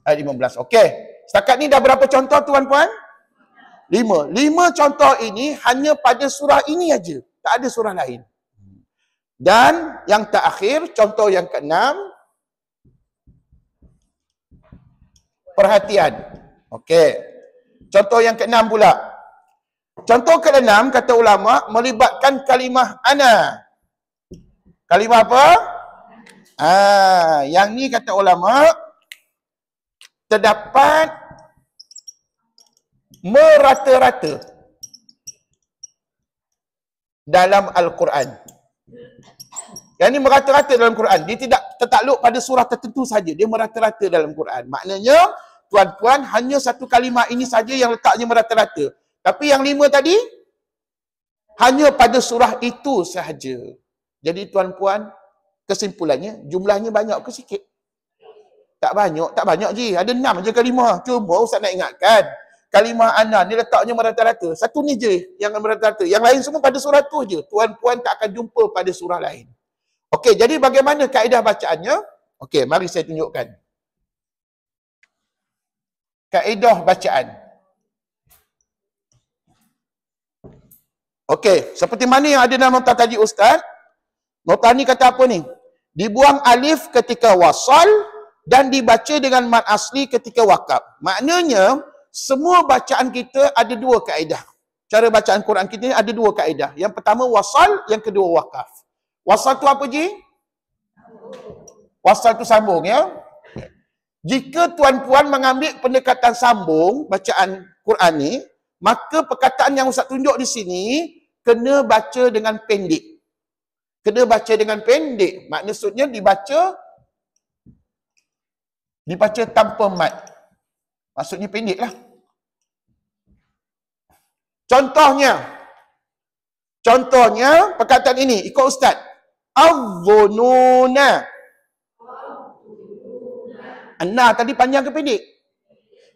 Speaker 1: 15. Okey. Setakat ni dah berapa contoh tuan-puan? 5. 5 contoh ini hanya pada surah ini aja. Tak ada surah lain. Dan yang terakhir, contoh yang ke-6. Perhatian. Okey. Contoh yang ke-6 pula. Contoh ke-6 kata ulama melibatkan kalimah ana. Kalimah apa? Yang ni kata ulama terdapat merata-rata dalam Al-Quran. Yang ni merata-rata dalam Quran. Dia tidak tertakluk pada surah tertentu saja. Dia merata-rata dalam Quran. Maknanya, tuan-puan, hanya satu kalimah ini saja yang letaknya merata-rata. Tapi yang 5 tadi, hanya pada surah itu sahaja. Jadi tuan-puan, kesimpulannya, jumlahnya banyak ke sikit? Tak banyak je. Ada 6 je kalimah. Cuma Ustaz nak ingatkan, kalimah ana ni letaknya merata-rata. Satu ni je yang merata-rata. Yang lain semua pada surah tu je. Tuan-puan tak akan jumpa pada surah lain. Okey, jadi bagaimana kaedah bacaannya? Okey, mari saya tunjukkan. Kaedah bacaan. Okey, seperti mana yang ada dalam nota tadi Ustaz? Nota ni kata apa ni? Dibuang alif ketika wasal dan dibaca dengan mad asli ketika wakaf. Maknanya, semua bacaan kita ada 2 kaedah. Cara bacaan Quran kita ada 2 kaedah. Yang pertama wasal, yang kedua wakaf. Wasal tu apa je? Wasal tu sambung ya. Jika tuan-puan mengambil pendekatan sambung bacaan Quran ni, maka perkataan yang Ustaz tunjuk di sini kena baca dengan pendek. Kena baca dengan pendek. Maksudnya dibaca tanpa mad. Maksudnya pendek lah. Contohnya perkataan ini ikut Ustaz. Adh-dhununa. Anna tadi panjang ke pendek?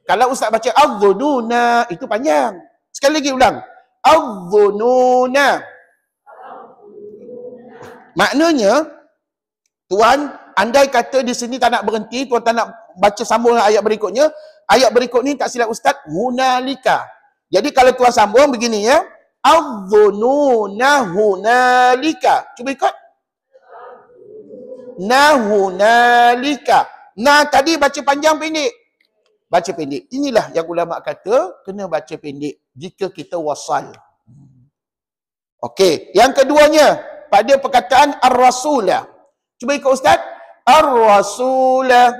Speaker 1: Kalau Ustaz baca adh-dhununa itu panjang. Sekali lagi ulang. Adh-dhununa. Maknanya tuan, andai kata di sini tak nak berhenti, tuan tak nak baca sambung dengan ayat berikutnya, ayat berikut ni tak silap Ustaz, hunalika. Jadi kalau tuan sambung begini ya, adh-dhununa hunalika. Cuba ikut. Hunalika. Tadi baca panjang pendek. Baca pendek. Inilah yang ulama kata kena baca pendek jika kita wasal. Okey, yang keduanya pada perkataan ar-rasulah. Cuba ikut Ustaz. Ar-rasulah.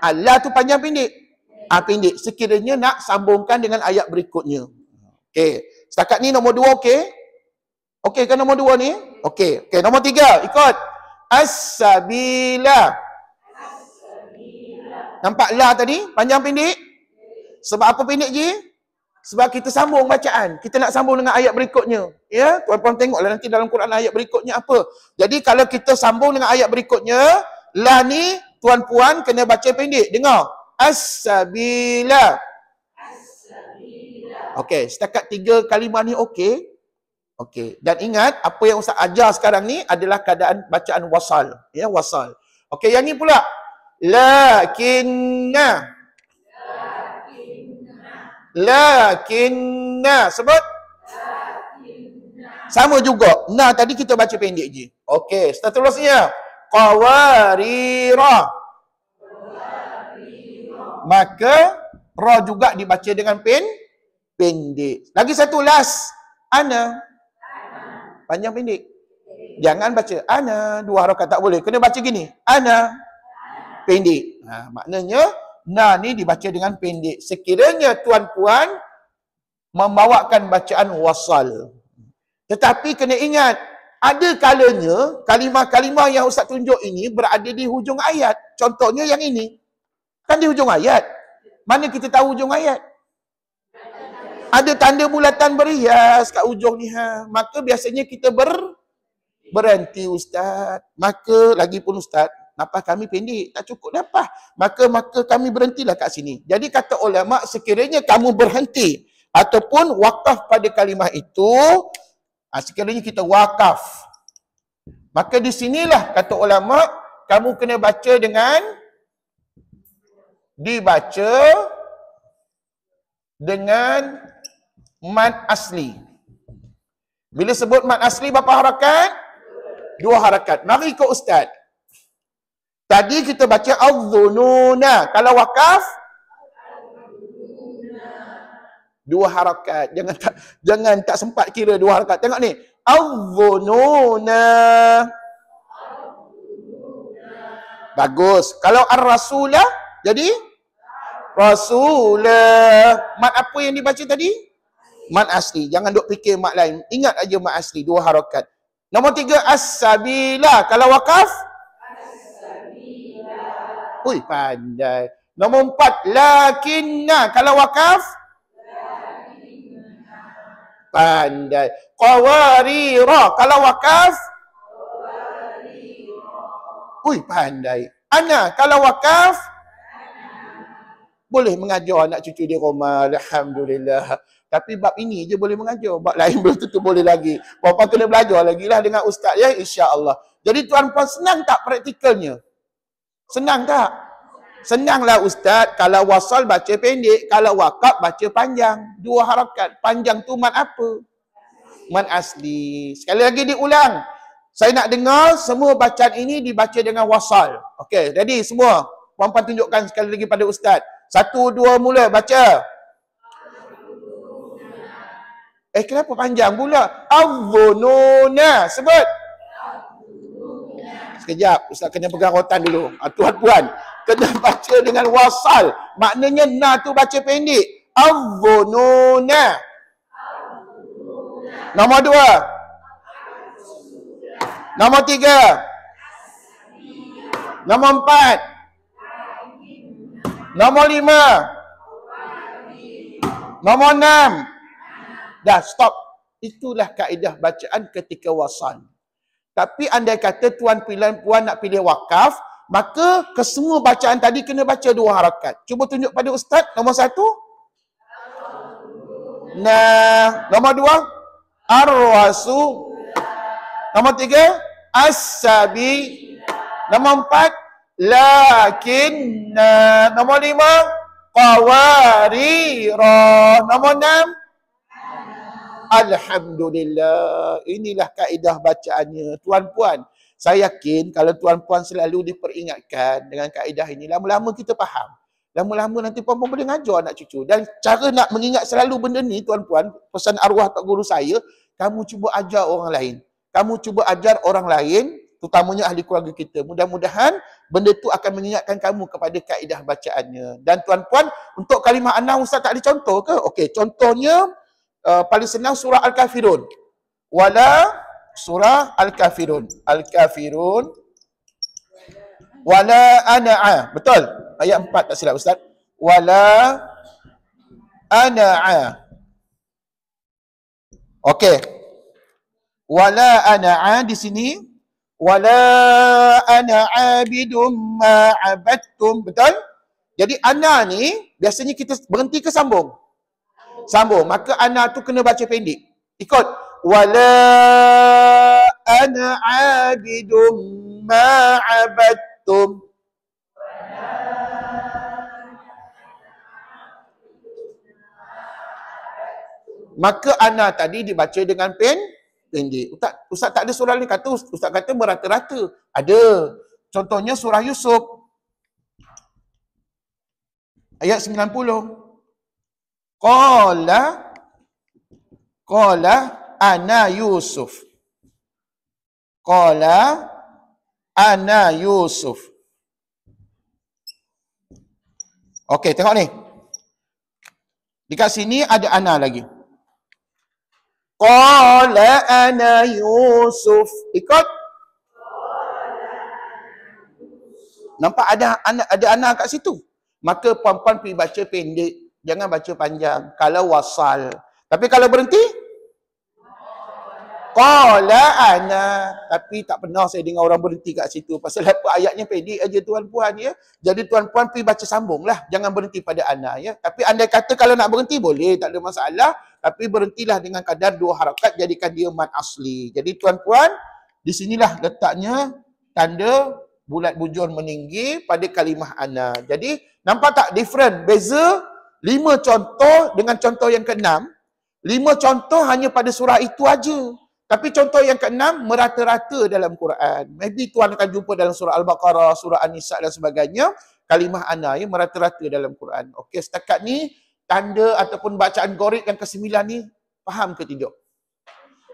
Speaker 1: Allah tu panjang pendek. Pendek. Sekiranya nak sambungkan dengan ayat berikutnya. Okey. Setakat ni nombor 2 okey? Okey kan nombor 2 ni? Okey. Okey, nombor 3 ikut. As-sabila. Nampak la tadi? Panjang pendek? Sebab apa pendek je? Sebab kita sambung bacaan. Kita nak sambung dengan ayat berikutnya. Ya, tuan-tuan tengoklah nanti dalam Quran ayat berikutnya apa. Jadi kalau kita sambung dengan ayat berikutnya, la ni tuan-puan kena baca pendek. Dengar. As-sabila. Okey, setakat 3 kalimah ni okey. Okey, dan ingat apa yang Ustaz ajar sekarang ni adalah keadaan bacaan wasal. Ya, wasal. Okey, yang ni pula. Lakinna. Sebut. Sama juga. Tadi kita baca pendek je. Okey, seterusnya. Qawarira. Maka ra juga dibaca dengan pendek. Lagi satu last. Ana. Panjang pendek. Jangan baca ana 2 harakat, tak boleh. Kena baca gini. Ana. Pendek. Maknanya ni dibaca dengan pendek. Sekiranya tuan-puan membawakan bacaan wasal. Tetapi kena ingat, ada kalanya kalimah-kalimah yang Ustaz tunjuk ini berada di hujung ayat. Contohnya yang ini. Kan di hujung ayat. Mana kita tahu hujung ayat? Ada tanda bulatan berhias kat hujung ni. Maka biasanya kita berhenti Ustaz. Maka lagipun Ustaz, nafas kami pendek, tak cukup nafas. Maka kami berhentilah kat sini. Jadi kata ulama, sekiranya kamu berhenti ataupun wakaf pada kalimah itu, sekiranya kita wakaf, maka di sinilah kata ulama, kamu kena baca dibaca dengan mad asli. Bila sebut mad asli berapa harakat? 2 harakat. Mari ikut Ustaz. Tadi kita baca adh-dhununa. Kalau wakaf 2 harakat. Jangan tak sempat kira 2 harakat. Tengok ni. Adh-dhununa. Bagus. Kalau ar-rasulah jadi rasulah. Mad apa yang dibaca tadi? Mad asli. Jangan duk fikir mad lain. Ingat aja mad asli 2 harakat. Nombor 3 as-sabila. Kalau wakaf Ui, pandai. Nombor 4, lakinna. Kalau wakaf? Pandai. Qawarira. Kalau wakaf? Ui, pandai. Ana, kalau wakaf? Boleh mengajar anak cucu di rumah. Alhamdulillah. Tapi bab ini je boleh mengajar. Bab lain belum tentu boleh lagi. Bapak kena belajar lagi lah dengan ustaz ya, insya-Allah. Jadi tuan-puan, senang tak praktikalnya? Senang tak? Senanglah ustaz. Kalau wasal baca pendek, kalau wakaf baca panjang. 2 harakat. Panjang tu mad apa? Mad asli. Sekali lagi diulang. Saya nak dengar semua bacaan ini dibaca dengan wasal. Okey, jadi semua puan-puan tunjukkan sekali lagi pada ustaz. 1, 2, mula baca. Kenapa panjang pula? Adh-dhununa. Sebut. Sekejap, ustaz kena pegang rotan dulu. Tuan-puan, kena baca dengan wasal. Maknanya na tu baca pendek. Adh-dhununa. Nombor 2. Nombor 3. Nombor 4. Nombor 5. Nombor 6. Dah, stop. Itulah kaedah bacaan ketika wasal. Tapi andai kata puan nak pilih wakaf, maka kesemua bacaan tadi kena baca 2 harakat. Cuba tunjuk pada ustaz. Nombor 1. Nah. Nombor 2. Ar-rasu. Nombor 3. As-sabi. Nombor 4. Lakinna. Nombor 5. Qawarira. Nombor 6. Alhamdulillah. Inilah kaedah bacaannya. Tuan-puan, saya yakin kalau tuan-puan selalu diperingatkan dengan kaedah ini, lama-lama kita faham. Lama-lama nanti puan-puan boleh ngajar anak cucu. Dan cara nak mengingat selalu benda ni, tuan-puan, pesan arwah Pak Guru saya, kamu cuba ajar orang lain. Kamu cuba ajar orang lain, terutamanya ahli keluarga kita. Mudah-mudahan benda tu akan mengingatkan kamu kepada kaedah bacaannya. Dan tuan-puan, untuk kalimah ana ustaz tak ada contoh ke? Okey, contohnya paling senang surah Al-Kafirun. Wala surah Al-Kafirun. Al-Kafirun. Wala ana'a. Betul? Ayat 4 tak silap ustaz. Wala ana'a. Okey. Wala ana'a di sini. Wala ana abidum ma abadtum. Betul? Jadi ana ni biasanya kita berhenti ke sambung? Sambung. Maka ana tu kena baca pendek. Ikut. Wala ana abidum ma abadtum. Maka ana tadi dibaca dengan pendek. Ustaz tak ada surah ni kata, ustaz kata merata-rata. Ada. Contohnya surah Yusuf. Ayat 90. Qala ana Yusuf. Qala ana Yusuf. Okey, tengok ni. Dekat sini ada ana lagi. Qala ana Yusuf. Ikut. Nampak ada ana kat situ. Maka puan-puan pergi baca pendek. Jangan baca panjang. Kalau wasal. Tapi kalau berhenti? Qala ana. Tapi tak pernah saya dengar orang berhenti kat situ. Pasal apa ayatnya pendek aja tuan-puan ya. Jadi tuan-puan pergi baca sambung lah. Jangan berhenti pada ana ya. Tapi andai kata kalau nak berhenti boleh. Tak ada masalah. Tapi berhentilah dengan kadar 2 harakat. Jadikan dia mad asli. Jadi tuan-puan, di sinilah letaknya tanda bulat bujur meninggi pada kalimah ana. Jadi nampak tak different? Beza 5 contoh dengan contoh yang ke-6. 5 contoh hanya pada surah itu aja. Tapi contoh yang ke-6 merata-rata dalam Quran. Maybe tuan akan jumpa dalam surah Al-Baqarah, surah An-Nisa dan sebagainya. Kalimah ana ya merata-rata dalam Quran. Okey, setakat ni tanda ataupun bacaan ghorid yang ke-9 ni faham ke tidak?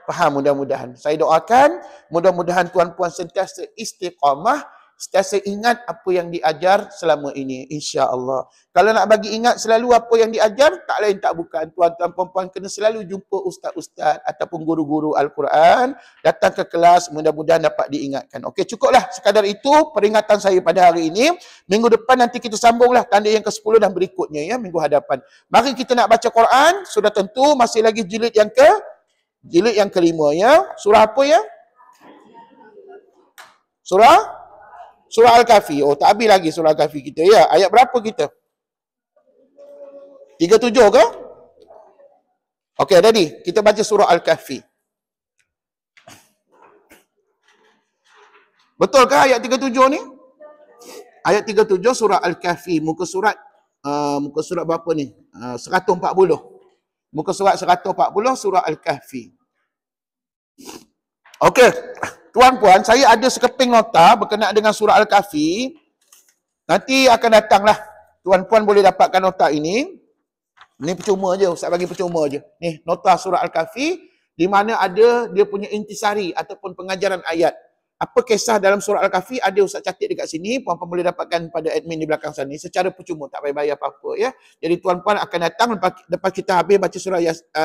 Speaker 1: Faham mudah-mudahan. Saya doakan mudah-mudahan tuan-puan sentiasa istiqamah sentiasa ingat apa yang diajar selama ini, insya-Allah. Kalau nak bagi ingat selalu apa yang diajar, tak lain tak bukan, tuan-tuan puan-puan kena selalu jumpa ustaz-ustaz ataupun guru-guru Al-Quran, datang ke kelas, mudah-mudahan dapat diingatkan. Okey, cukuplah sekadar itu peringatan saya pada hari ini. Minggu depan nanti kita sambunglah tanda yang ke-10 dan berikutnya ya, minggu hadapan. Mari kita nak baca Quran, sudah tentu masih lagi jilid yang ke-5 ya. Surah apa ya? Surah Al-Kahfi. Oh, tak habis lagi surah Al-Kahfi kita ya. Ayat berapa kita? 37 ke? Okey, tadi kita baca surah Al-Kahfi. Betul ke ayat 37 ni? Ayat 37 surah Al-Kahfi, muka surat berapa ni? 140. Muka surat 140 surah Al-Kahfi. Okey. Tuan-puan, saya ada sekeping nota berkenaan dengan surah Al-Kahfi. Nanti akan datanglah. Tuan-puan boleh dapatkan nota ini. Ini percuma je, Ustaz bagi percuma je. Ni, nota surah Al-Kahfi, di mana ada dia punya intisari ataupun pengajaran ayat. Apa kisah dalam surah Al-Kahfi, ada Ustaz catat dekat sini. Puan-puan boleh dapatkan pada admin di belakang sana. Secara percuma, tak payah bayar apa-apa ya. Jadi tuan-puan akan datang lepas kita habis baca surah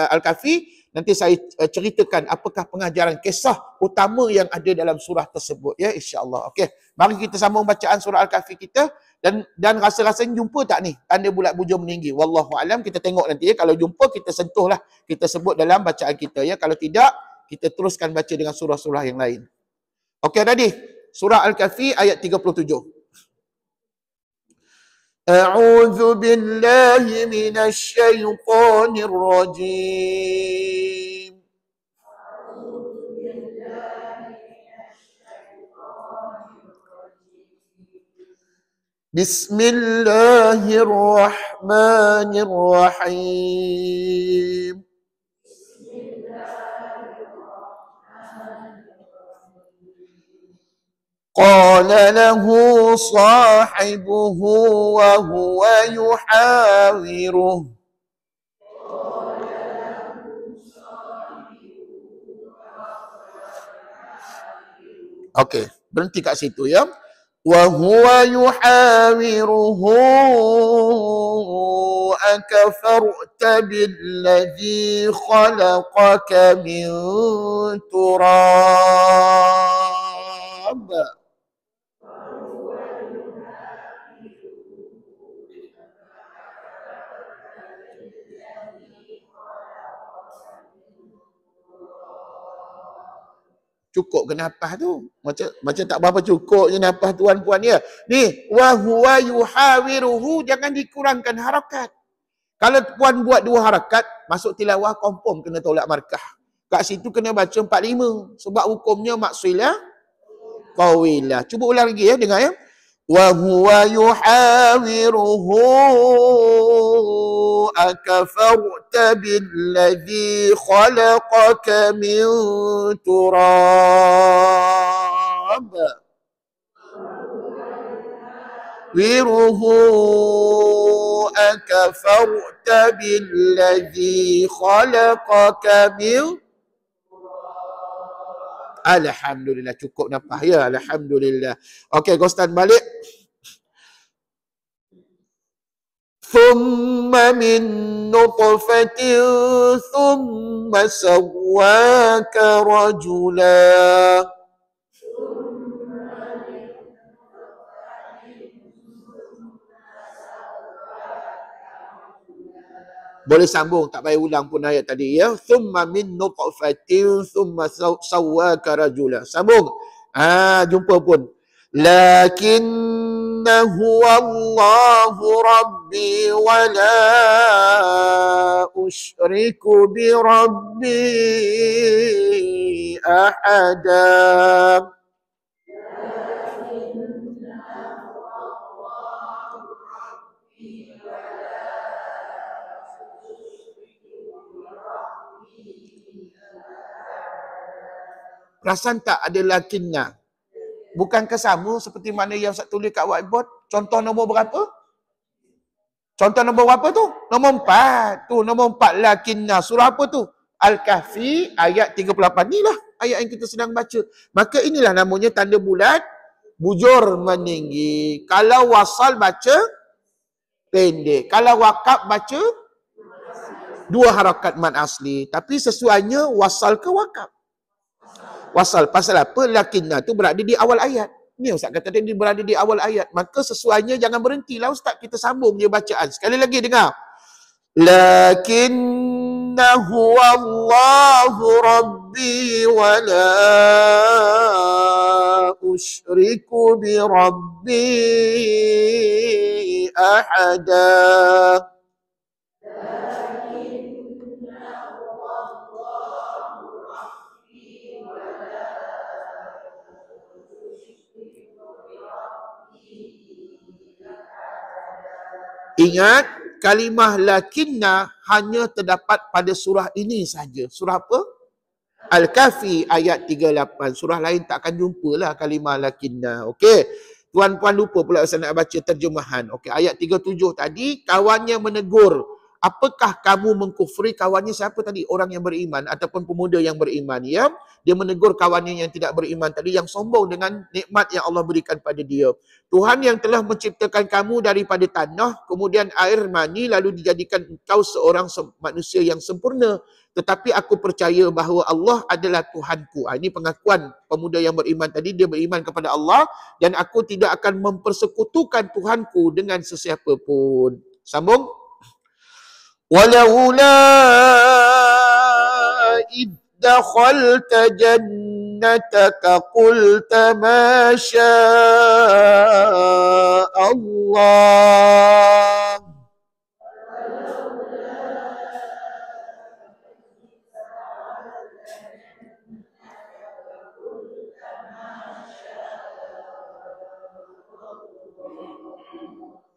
Speaker 1: Al-Kahfi, nanti saya ceritakan apakah pengajaran kisah utama yang ada dalam surah tersebut ya, insya-Allah. Okey, mari kita sambung bacaan surah Al-Kahfi kita dan rasa-rasanya jumpa tak ni tanda bulat bujur meninggi. Wallahu alam, kita tengok nanti ya. Kalau jumpa kita sentuhlah, kita sebut dalam bacaan kita ya. Kalau tidak, kita teruskan baca dengan surah-surah yang lain. Okey tadi, surah Al-Kahfi ayat 37. A'udzu billahi minasy syaithanir rajim. Bismillahirrahmanirrahim. قال له صاحبه وهو يحاوره Okey, berhenti kat situ ya. Wa huwa yuhawiruhu akafarta billadhi khalaqaka min turab. Cukup ke nafas tu? Macam tak berapa cukup je nafas tuan-puan ya. Ni, wa huwa yuhawiruhu, jangan dikurangkan harakat. Kalau puan buat 2 harakat, masuk tilawah confirm kena tolak markah. Kat situ kena baca 45 sebab hukumnya maksilah qawilah. Cuba ulang lagi ya, dengar ya. Wa huwa yuhawiruhu akafarta billadhi khalaqaka min turab wiruhu akafarta billadhi khalaqaka min. Alhamdulillah, cukup nafas ya, alhamdulillah. Okey, Ghostan balik. Thumma min nutfatin thumma sawwaka rajula. Boleh sambung, tak payah ulang pun ayat tadi ya. Thumma min nutfatin thumma sawwaka rajula. Sambung. Jumpa pun. Lakinnahu Allahu Rabbi wa la usyriku bi Rabbi ahada. Perasan tak ada lakinna? Bukankah sama seperti mana yang saya tulis kat whiteboard? Contoh nombor berapa? Contoh nombor berapa tu? Nombor 4. Tu nombor 4 lakinna. Surah apa tu? Al-Kahfi ayat 38. Inilah ayat yang kita sedang baca. Maka inilah namanya tanda bulat bujur meninggi. Kalau wasal baca pendek. Kalau wakaf baca 2 harakat mad asli. Tapi sesuainya wasal ke wakaf. Wasal. Pasal apa? Lakinna tu berada di awal ayat. Ni Ustaz kata tadi berada di awal ayat. Maka sesuainya jangan berhentilah Ustaz. Kita sambung je bacaan. Sekali lagi dengar. Lakinna huwa Allahu Rabbi wa la usyriku bi Rabbi ahada. Ingat, kalimah lakinna hanya terdapat pada surah ini saja. Surah apa? Al-Kahfi ayat 38. Surah lain tak akan jumpalah kalimah lakinna. Okey. Tuan-puan lupa pula saya nak baca terjemahan. Okey, ayat 37 tadi, kawannya menegur. Apakah kamu mengkufri? Kawannya siapa tadi? Orang yang beriman ataupun pemuda yang beriman, ya. Dia menegur kawannya yang tidak beriman tadi, yang sombong dengan nikmat yang Allah berikan pada dia. Tuhan yang telah menciptakan kamu daripada tanah, kemudian air mani, lalu dijadikan engkau seorang manusia yang sempurna. Tetapi aku percaya bahawa Allah adalah Tuhanku. Ini pengakuan pemuda yang beriman tadi. Dia beriman kepada Allah. Dan aku tidak akan mempersekutukan Tuhanku dengan sesiapa pun. Sambung. Walaula id dakhalta jannataka qulta ma syaa Allah.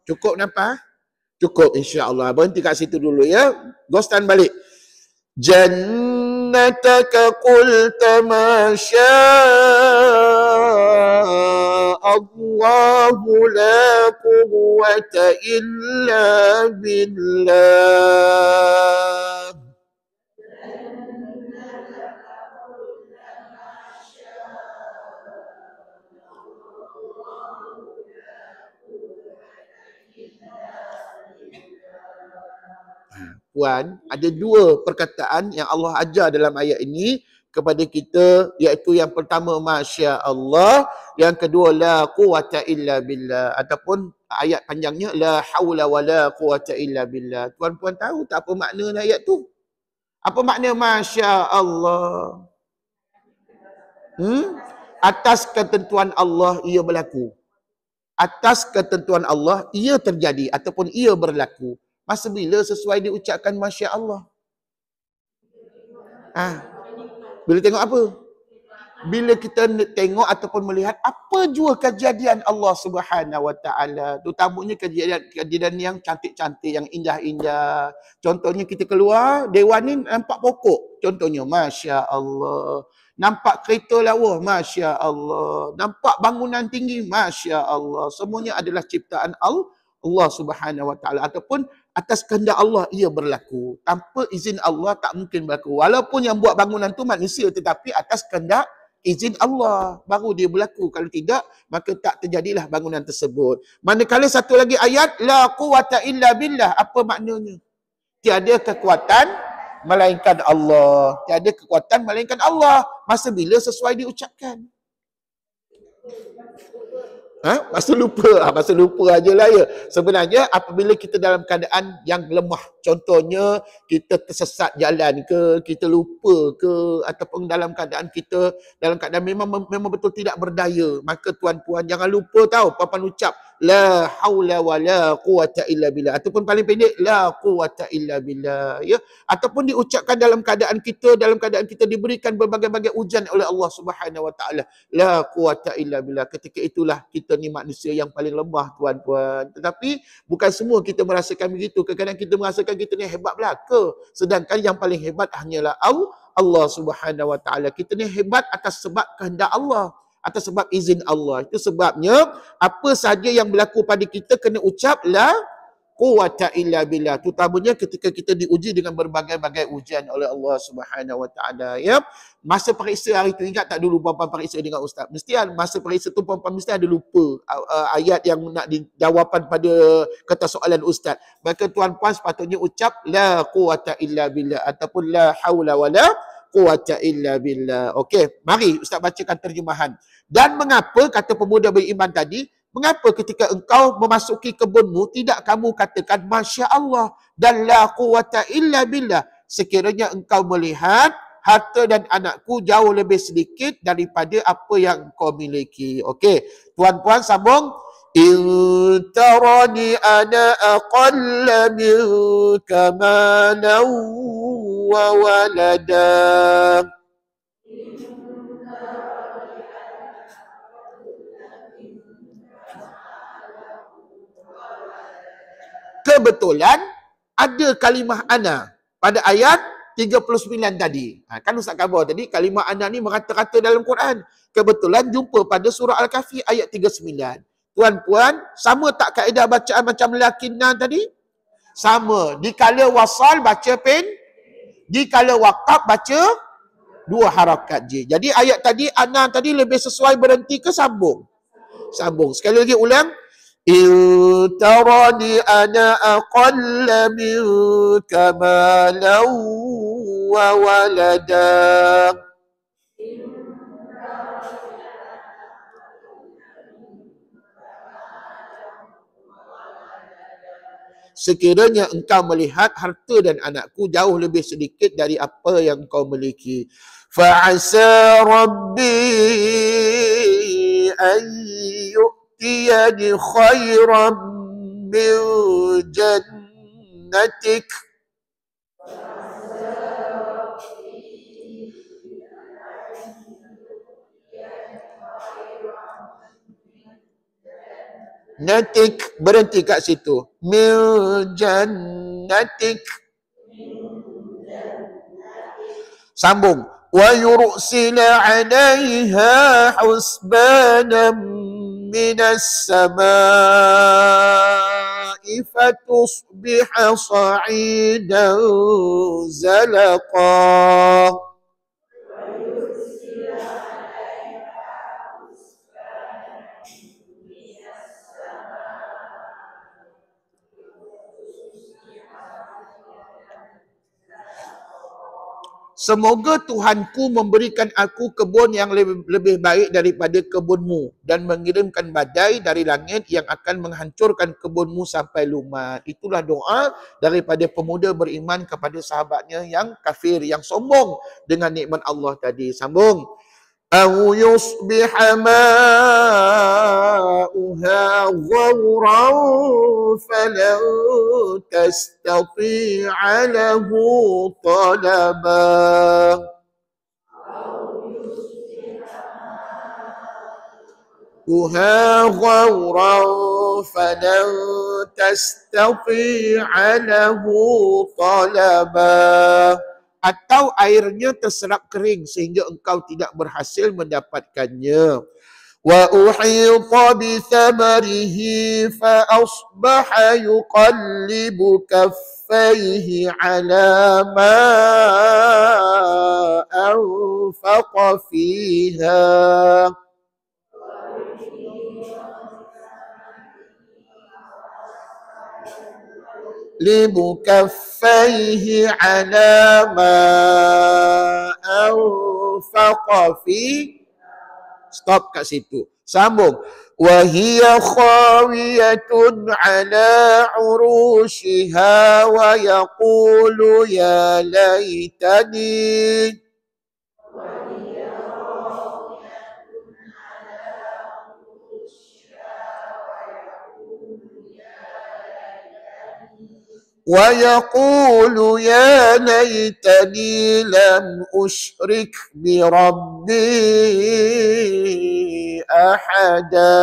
Speaker 1: Cukup nampak? Cukup insya-Allah. Berhenti kat situ dulu ya. Ghostan balik. Jannataka qulta ma syaa Allahu la quwwata illa billah. Puan, ada 2 perkataan yang Allah ajar dalam ayat ini kepada kita, iaitu yang pertama masya Allah, yang kedua la quwwata illa billah, ataupun ayat panjangnya la haula wala quwwata illa billah. Tuan-puan tahu tak apa makna ayat tu? Apa makna masya Allah? Atas ketentuan Allah ia berlaku. Atas ketentuan Allah ia terjadi ataupun ia berlaku. Masa bila sesuai diucapkan Masya Allah? Bila tengok apa? Bila kita tengok ataupun melihat apa jua kejadian Allah Subhanahu Wa Taala. Terutamanya kejadian yang cantik-cantik, yang indah-indah. Contohnya kita keluar, dewan ni nampak pokok. Contohnya Masya Allah. Nampak kereta lawa, Masya Allah. Nampak bangunan tinggi, Masya Allah. Semuanya adalah ciptaan Allah Subhanahu Wa Taala, ataupun atas kehendak Allah ia berlaku. Tanpa izin Allah tak mungkin berlaku. Walaupun yang buat bangunan tu manusia, tetapi atas kehendak izin Allah baru dia berlaku. Kalau tidak, maka tak terjadilah bangunan tersebut. Manakala satu lagi ayat la quwwata illa billah, apa maknanya? Tiada kekuatan melainkan Allah. Tiada kekuatan melainkan Allah. Masa bila sesuai diucapkan? Masa lupa ajalah ya. Sebenarnya apabila kita dalam keadaan yang lemah, contohnya kita tersesat jalan ke, kita lupa ke, ataupun dalam keadaan memang betul tidak berdaya, maka tuan-puan jangan lupa tahu papan ucap la haula wala quwwata illa billah, ataupun paling pendek la quwwata illa billah, ya. Ataupun diucapkan dalam keadaan kita diberikan berbagai-bagai ujian oleh Allah Subhanahu Wa Taala, la quwwata illa billah. Ketika itulah kita ni manusia yang paling lemah, tuan-puan. Tetapi bukan semua kita merasakan begitu. Kadang-kadang kita merasakan kita ni hebat belaka, sedangkan yang paling hebat hanyalah Allah Subhanahu Wa Taala. Kita ni hebat atas sebab kehendak Allah, atas sebab izin Allah. Itu sebabnya apa sahaja yang berlaku pada kita kena ucap la quwwata illa billah. Terutamanya ketika kita diuji dengan berbagai-bagai ujian oleh Allah Subhanahu Wa Taala. Ya, masa periksa hari tu, ingat tak dulu puan-puan periksa dengan ustaz? Mesti ada masa periksa tu puan-puan mesti ada lupa ayat yang nak dijawapan pada kertas soalan ustaz. Maka tuan-puan sepatutnya ucap la quwwata illa billah ataupun la haula wala quwwata illa billah. Okey, mari ustaz bacakan terjemahan. Dan mengapa kata pemuda beriman tadi, mengapa ketika engkau memasuki kebunmu tidak kamu katakan Masya Allah dan la quwwata illa billah, sekiranya engkau melihat harta dan anakku jauh lebih sedikit daripada apa yang kau miliki. Okey, tuan-puan sambung. In tarani ana aqalla minka malan wa walada. Kebetulan ada kalimah ana pada ayat 39 tadi. Kan Ustaz khabar tadi kalimah ana ni merata-rata dalam Quran. Kebetulan jumpa pada surah Al-Kahfi ayat 39. Tuan-puan, sama tak kaedah bacaan macam lakinna tadi? Sama. Dikala wasal baca pen, dikala waqaf baca dua harakat je. Jadi ayat tadi ana tadi lebih sesuai berhenti ke sambung? Sambung. Sekali lagi ulang. In tarani ana aqalla minka malan wa walada. Sekiranya engkau melihat harta dan anakku jauh lebih sedikit dari apa yang kau miliki. Fa'asa rabbi an yu'tiyani khairan min jannatik. Natik, berhenti kat situ. Min jannatik. Sambung. Wa yursila 'alayha husbanan minas samaa'i fatusbiha sa'idan zalaqa. Semoga Tuhanku memberikan aku kebun yang lebih baik daripada kebunmu dan mengirimkan badai dari langit yang akan menghancurkan kebunmu sampai lumat. Itulah doa daripada pemuda beriman kepada sahabatnya yang kafir, yang sombong dengan nikmat Allah tadi. Sambung. أو يصبح ماؤها غورا فلن تستطيع له طلبا. غورا فلن تستطيع له طلبا. Atau airnya terserap kering sehingga engkau tidak berhasil mendapatkannya. Wa uhita bi thamarihi fa asbaha yuqallibu kaffayhi ala ma anfaqa fiha. لمكفيه على ما أنفق فيه. Stop kat situ. Sambung. وهي خاوية على عروشها ويقول يا ليتني. ويقول يا ليتني لم أشرك بربي أحدا.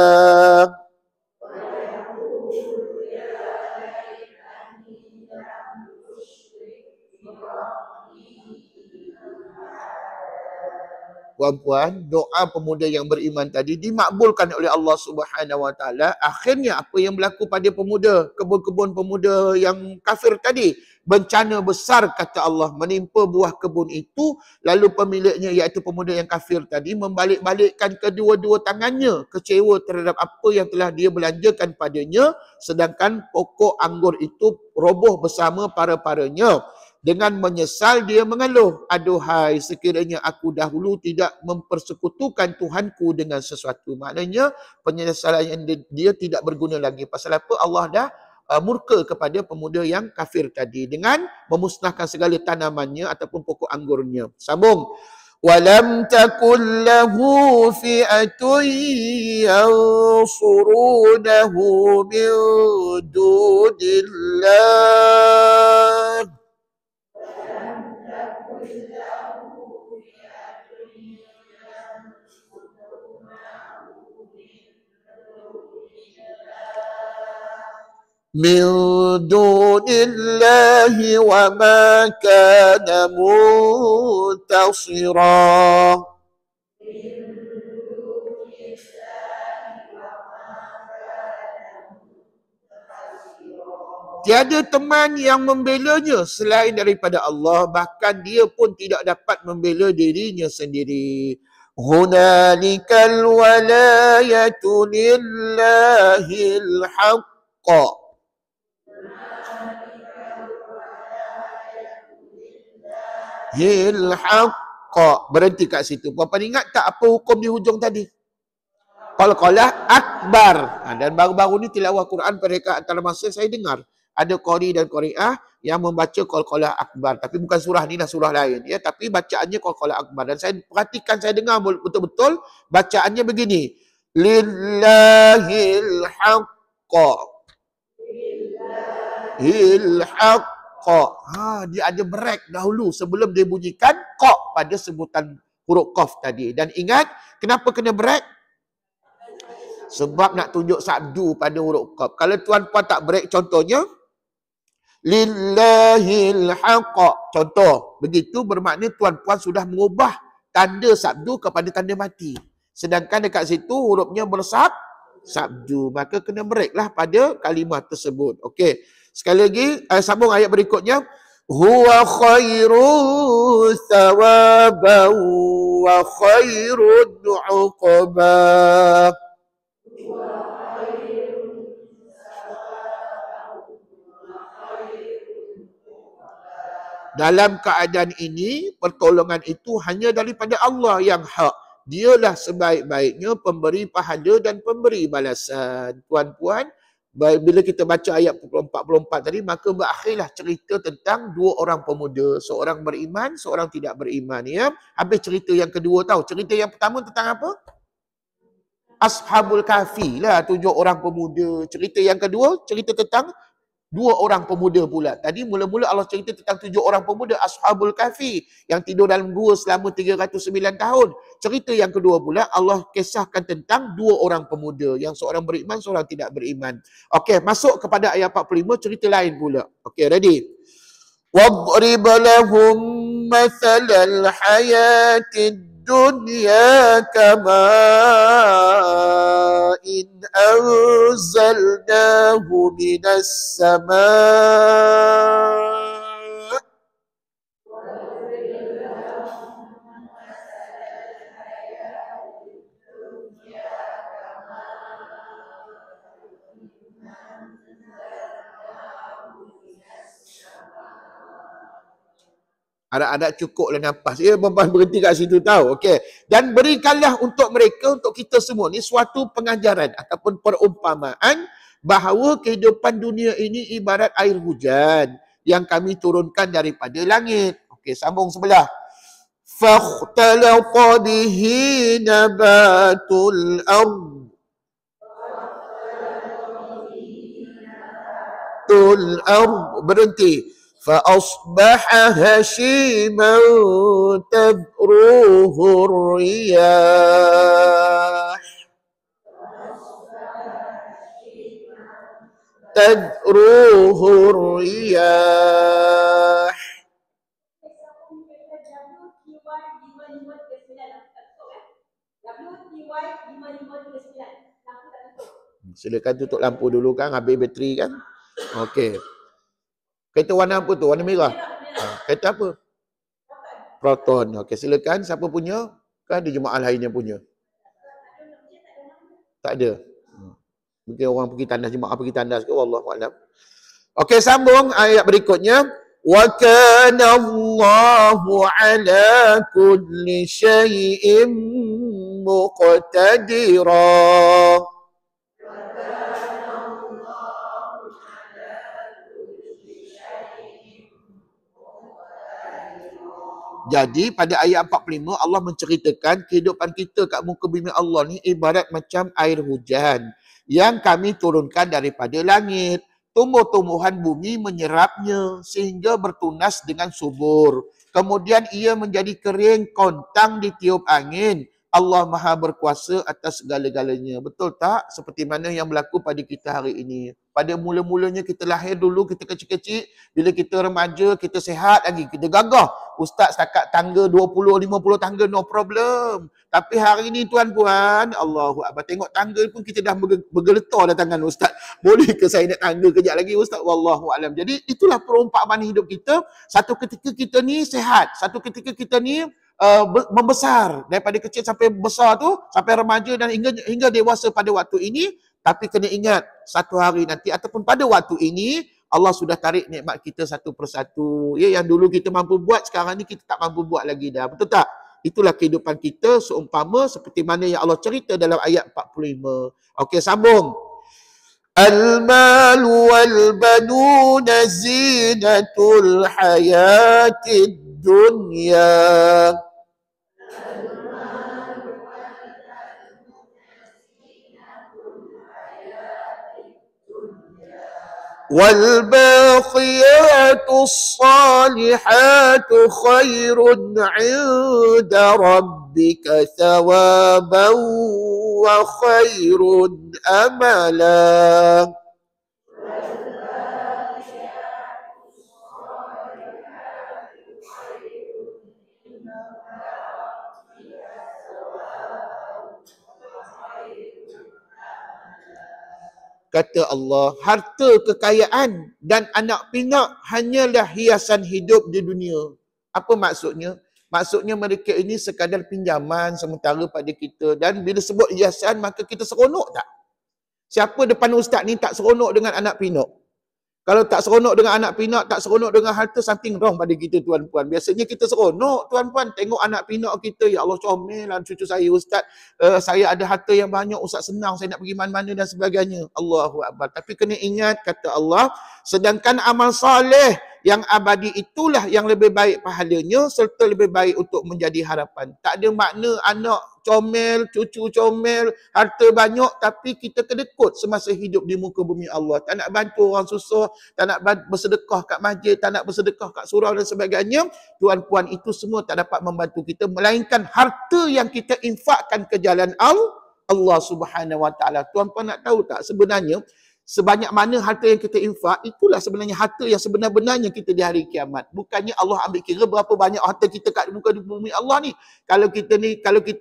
Speaker 1: puan-puan, doa pemuda yang beriman tadi dimakbulkan oleh Allah Subhanahu Wa Taala. Akhirnya apa yang berlaku pada pemuda, kebun-kebun pemuda yang kafir tadi? Bencana besar kata Allah menimpa buah kebun itu, lalu pemiliknya iaitu pemuda yang kafir tadi membalik-balikkan kedua-dua tangannya, kecewa terhadap apa yang telah dia belanjakan padanya, sedangkan pokok anggur itu roboh bersama para-paranya. Dengan menyesal dia mengeluh, aduhai sekiranya aku dahulu tidak mempersekutukan Tuhanku dengan sesuatu. Maknanya penyesalan yang dia tidak berguna lagi. Pasal apa? Allah dah murka kepada pemuda yang kafir tadi dengan memusnahkan segala tanamannya ataupun pokok anggurnya. Sambung. Walam takul lahu fi'atun yansurunahu min dunillah. من دون الله وما كان منتصرا. Tiada teman yang membelanya selain daripada Allah, bahkan dia pun tidak dapat membela dirinya sendiri. Hunalikal walayatu lillahil haqq. Haqq. Berhenti kat situ. Puan-puan ingat tak apa hukum di hujung tadi? Qalqalah akbar. Dan baru-baru ni tilawah Quran mereka antara masa saya dengar ada qari dan qariah yang membaca qalqalah akbar, tapi bukan surah ni lah, surah lain ya, tapi bacaannya qalqalah akbar. Dan saya perhatikan, saya dengar betul-betul bacaannya begini. Lillahil haqq. Haqq. Dia ada break dahulu sebelum dia bunyikan qa pada sebutan huruf qaf tadi. Dan ingat kenapa kena break? Sebab nak tunjuk sabdu pada huruf qaf. Kalau tuan-puan tak break, contohnya lillahil haqq, contoh begitu, bermakna tuan-puan sudah mengubah tanda sabdu kepada tanda mati. Sedangkan dekat situ hurufnya sabdu, maka kena break lah pada kalimah tersebut. Okey. Sekali lagi, sambung ayat berikutnya. Huwa khairu thawaban wa khairun uqba. Dalam keadaan ini, pertolongan itu hanya daripada Allah yang hak. Dialah sebaik-baiknya pemberi pahala dan pemberi balasan. Puan-puan, bila kita baca ayat 44 tadi, maka berakhirlah cerita tentang dua orang pemuda. Seorang beriman, seorang tidak beriman. Ya? Habis cerita yang kedua tahu. Cerita yang pertama tentang apa? Ashabul Kahfi lah, 7 orang pemuda. Cerita yang kedua, cerita tentang 2 orang pemuda pula. Tadi mula-mula Allah cerita tentang 7 orang pemuda Ashabul Kahfi yang tidur dalam gua selama 309 tahun. Cerita yang kedua pula Allah kisahkan tentang 2 orang pemuda, yang seorang beriman, seorang tidak beriman. Okey, masuk kepada ayat 45, cerita lain pula. Okey, ready? Wadrib lahum mathalal hayatid dunya kama in anzalnahu minas sama'. Ada cukuplah nafas. Ya, berhenti kat situ tahu. Okey. Dan berikanlah untuk mereka, untuk kita semua ni suatu pengajaran ataupun perumpamaan bahawa kehidupan dunia ini ibarat air hujan yang kami turunkan daripada langit. Okey, sambung sebelah. Fakhtalata bihi nabatul ardh. Berhenti. فأصبح هشيما تذروه الرياح. Silakan tutup lampu dulu kan, habis bateri kan. Okey. Kereta warna apa tu? Warna merah. Kereta apa? Proton. Okey, silakan. Siapa punya? Kan ada jemaah lain yang punya. Tak ada. Mungkin orang pergi tandas, jemaah pergi tandas ke, wallahu a'lam. Okey, sambung ayat berikutnya. Wa kana Allahu ala kulli syai'in muqtadira. Jadi pada ayat 45 Allah menceritakan kehidupan kita kat muka bumi Allah ni ibarat macam air hujan yang kami turunkan daripada langit. Tumbuh-tumbuhan bumi menyerapnya sehingga bertunas dengan subur. Kemudian ia menjadi kering, kontang ditiup angin. Allah Maha berkuasa atas segala-galanya. Betul tak? Seperti mana yang berlaku pada kita hari ini. Pada mula-mulanya kita lahir dulu, kita kecil-kecil. Bila kita remaja, kita sihat lagi. Kita gagah. Ustaz setakat tangga 20-50 tangga, no problem. Tapi hari ini tuan-puan, Allahu Akbar. Tengok tangga pun kita dah bergeletar dah tangan Ustaz. Boleh ke saya naik tangga kejap lagi Ustaz? Wallahu Alam. Jadi itulah perumpamaan hidup kita. Satu ketika kita ni sihat. Satu ketika kita ni membesar daripada kecil sampai besar tu, sampai remaja dan hingga dewasa pada waktu ini. Tapi kena ingat satu hari nanti ataupun pada waktu ini Allah sudah tarik nikmat kita satu persatu. Ya, yang dulu kita mampu buat, sekarang ni kita tak mampu buat lagi dah. Betul tak? Itulah kehidupan kita seumpama seperti mana yang Allah cerita dalam ayat 45. Okey, sambung. Al-mal wal-banun zinatul hayatid dunya. والباقيات الصالحات خير عند ربك ثوابا وخير أملا. Kata Allah, harta kekayaan dan anak pinak hanyalah hiasan hidup di dunia. Apa maksudnya? Maksudnya mereka ini sekadar pinjaman sementara pada kita. Dan bila sebut hiasan, maka kita seronok tak? Siapa depan ustaz ni tak seronok dengan anak pinak? Kalau tak seronok dengan anak pinak, tak seronok dengan harta, something wrong pada kita tuan-puan. Biasanya kita seronok tuan-puan. Tengok anak pinak kita, ya Allah comel lah cucu saya ustaz. Saya ada harta yang banyak, ustaz senang saya nak pergi mana-mana dan sebagainya. Allahu Akbar. Tapi kena ingat kata Allah, sedangkan amal soleh yang abadi itulah yang lebih baik pahalanya serta lebih baik untuk menjadi harapan. Tak ada makna anak comel, cucu comel, harta banyak tapi kita kedekut semasa hidup di muka bumi Allah. Tak nak bantu orang susah, tak nak bersedekah kat masjid, tak nak bersedekah kat surau dan sebagainya. Tuan-puan, itu semua tak dapat membantu kita. Melainkan harta yang kita infakkan ke jalan Allah Subhanahu Wa Taala. Tuan-puan nak tahu tak sebenarnya sebanyak mana harta yang kita infak, itulah sebenarnya harta yang sebenar-benarnya kita di hari kiamat. Bukannya Allah ambil kira berapa banyak harta kita kat muka bumi Allah ni. Kalau kita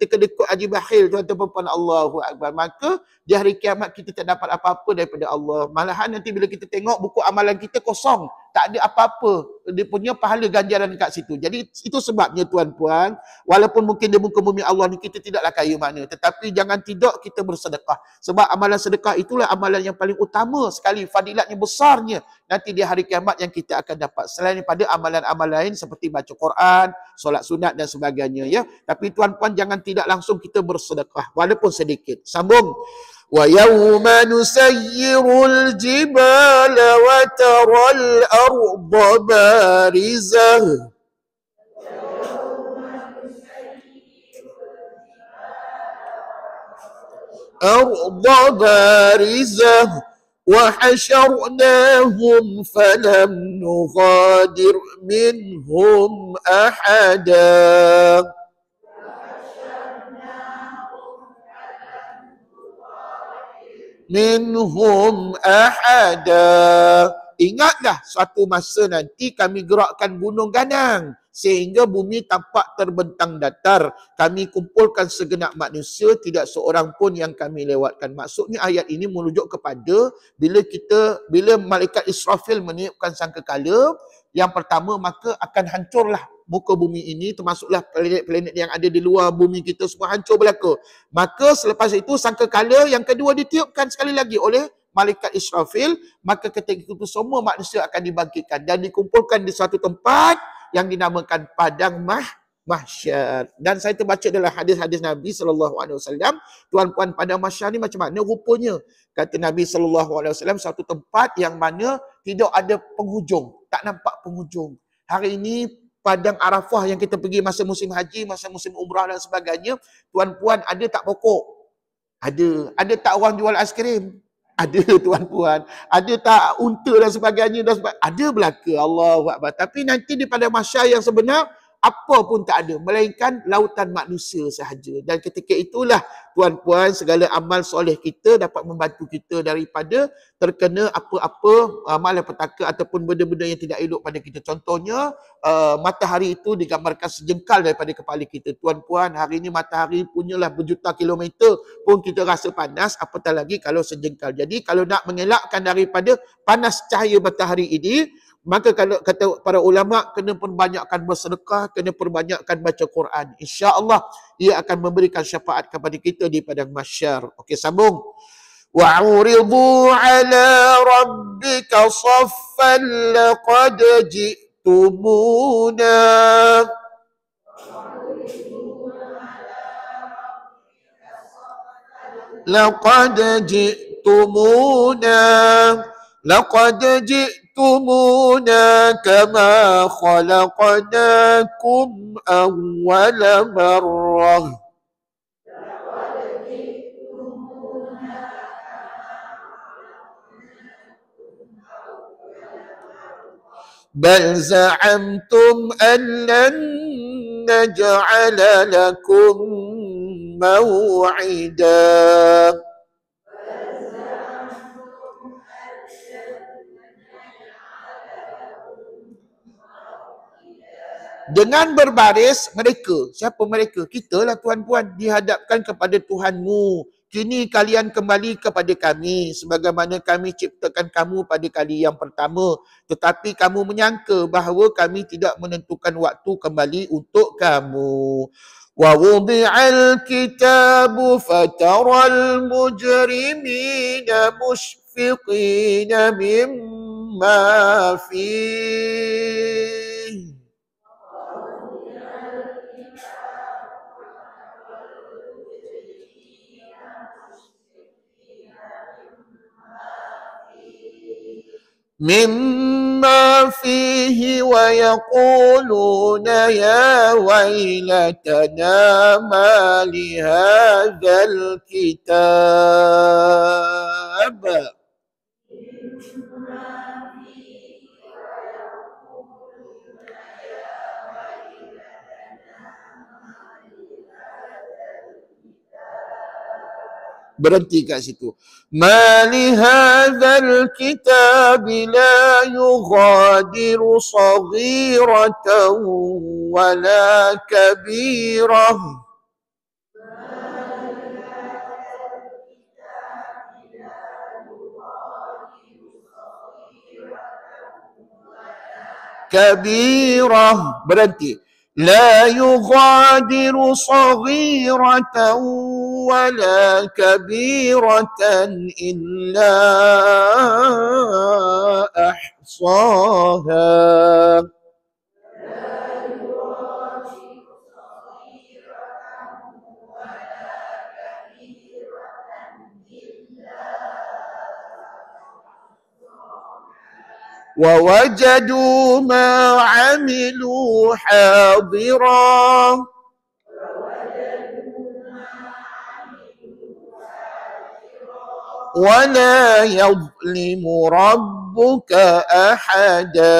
Speaker 1: kedekut haji bakhil, tuan-tuan Allahu Akbar, maka di hari kiamat kita tak dapat apa-apa daripada Allah. Malahan nanti bila kita tengok buku amalan kita kosong, tak ada apa-apa. Dia punya pahala ganjaran kat situ. Jadi itu sebabnya tuan-puan, walaupun mungkin di muka bumi Allah ni kita tidaklah kaya mana, tetapi jangan tidak kita bersedekah. Sebab amalan sedekah itulah amalan yang paling utama sekali, fadilatnya besarnya nanti di hari kiamat yang kita akan dapat. Selain daripada amalan-amalan lain seperti baca Quran, solat sunat dan sebagainya, ya. Tapi tuan-puan jangan tidak langsung kita bersedekah walaupun sedikit. Sambung. Wa yawma nusayyirul jibala wa taral arda barizah. Arda barizah wa hasyarnahum falam nughadir minhum ahada. Minhum ahada. Ingatlah suatu masa nanti kami gerakkan gunung ganang sehingga bumi tampak terbentang datar. Kami kumpulkan segenap manusia, tidak seorang pun yang kami lewatkan. Maksudnya ayat ini merujuk kepada bila malaikat Israfil meniupkan sangkakala, yang pertama maka akan hancurlah muka bumi ini, termasuklah planet-planet yang ada di luar bumi kita semua hancur belaka. Maka selepas itu sangkakala yang kedua ditiupkan sekali lagi oleh malaikat Israfil, maka ketika itu semua manusia akan dibangkitkan dan dikumpulkan di suatu tempat yang dinamakan padang mahsyar. Dan saya terbaca dalam hadis-hadis Nabi SAW, tuan-puan, padang mahsyar ni macam mana rupanya? Kata Nabi SAW, satu tempat yang mana tidak ada penghujung, tak nampak penghujung. Hari ini padang Arafah yang kita pergi masa musim haji, masa musim umrah dan sebagainya, tuan-puan, ada tak pokok? Ada. Ada tak orang jual aiskrim? Ada, tuan-puan. Ada tak unta dan sebagainya? Ada belaka. Allahu Akbar. Tapi nanti di padang mahsyar yang sebenar, apa pun tak ada, melainkan lautan manusia sahaja. Dan ketika itulah, tuan-puan, segala amal soleh kita dapat membantu kita daripada terkena apa-apa malapetaka ataupun benda-benda yang tidak elok pada kita. Contohnya, matahari itu digambarkan sejengkal daripada kepala kita. Tuan-puan, hari ini matahari punyalah berjuta kilometer pun kita rasa panas, apatah lagi kalau sejengkal. Jadi kalau nak mengelakkan daripada panas cahaya matahari ini, maka kalau kata para ulama, kena perbanyakkan bersedekah, kena perbanyakkan baca Quran. InsyaAllah ia akan memberikan syafaat kepada kita di padang mahsyar. Okey, sambung. وَعُرِضُوا عَلَى رَبِّكَ صَفًّا لَقَدْ جِئْتُمُونَا لَقَدْ جِئْتُمُونَا كَمَا خَلَقْنَاكُمْ أَوَّلَ مَرَّةٍ بَلْ زَعَمْتُمْ أَنْ لَنْ نَجْعَلَ لَكُمْ مَوْعِدًا. Dengan berbaris mereka. Siapa mereka? Kitalah, tuan-puan, dihadapkan kepada Tuhanmu. Kini kalian kembali kepada kami sebagaimana kami ciptakan kamu pada kali yang pertama. Tetapi kamu menyangka bahawa kami tidak menentukan waktu kembali untuk kamu. وَوُضِعَ الْكِتَابُ فَتَرَى الْمُجْرِمِينَ مُشْفِقِينَ مِمَّا فِيهِ ويقولون يا ويلتنا ما لهذا الكتاب berhenti kat situ. Ma li hadzal kitab la yughadiru saghiratan wala kabirah. Kabirah, berhenti. La yughadiru saghiratan wala kabiratan illa ahsaha. وَوَجَدُوا مَا عَمِلُوا حَاضِرًا وَلَا يَظْلِمُ رَبُّكَ أَحَدًا.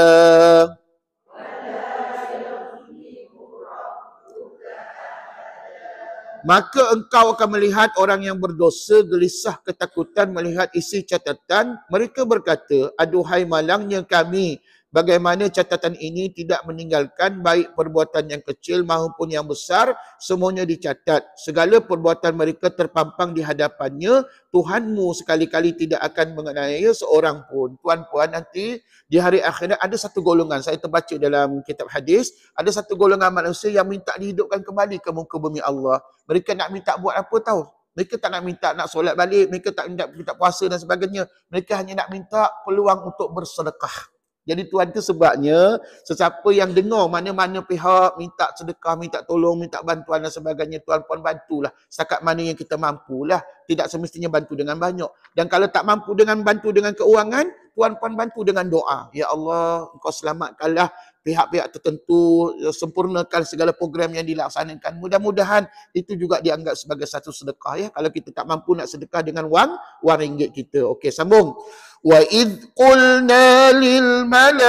Speaker 1: maka engkau akan melihat orang yang berdosa gelisah ketakutan melihat isi catatan. Mereka berkata, aduhai malangnya kami, bagaimana catatan ini tidak meninggalkan baik perbuatan yang kecil maupun yang besar, semuanya dicatat. Segala perbuatan mereka terpampang di hadapannya. Tuhanmu sekali-kali tidak akan menganiaya seorang pun. Tuan-puan, nanti di hari akhirat ada satu golongan, saya terbaca dalam kitab hadis, ada satu golongan manusia yang minta dihidupkan kembali ke muka bumi Allah. Mereka nak minta buat apa tahu? Mereka tak nak minta nak solat balik, mereka tak minta puasa dan sebagainya. Mereka hanya nak minta peluang untuk bersedekah. Jadi tuan tu sebabnya sesiapa yang dengar mana-mana pihak minta sedekah, minta tolong, minta bantuan dan sebagainya, tuan puan bantulah setakat mana yang kita mampulah. Tidak semestinya bantu dengan banyak. Dan kalau tak mampu dengan bantu dengan keuangan, tuan puan bantu dengan doa. Ya Allah, engkau selamatkanlah pihak-pihak tertentu, sempurnakan segala program yang dilaksanakan. Mudah-mudahan itu juga dianggap sebagai satu sedekah ya. Kalau kita tak mampu nak sedekah dengan wang ringgit kita. Okey, sambung. Wa idh qulna lil malaikati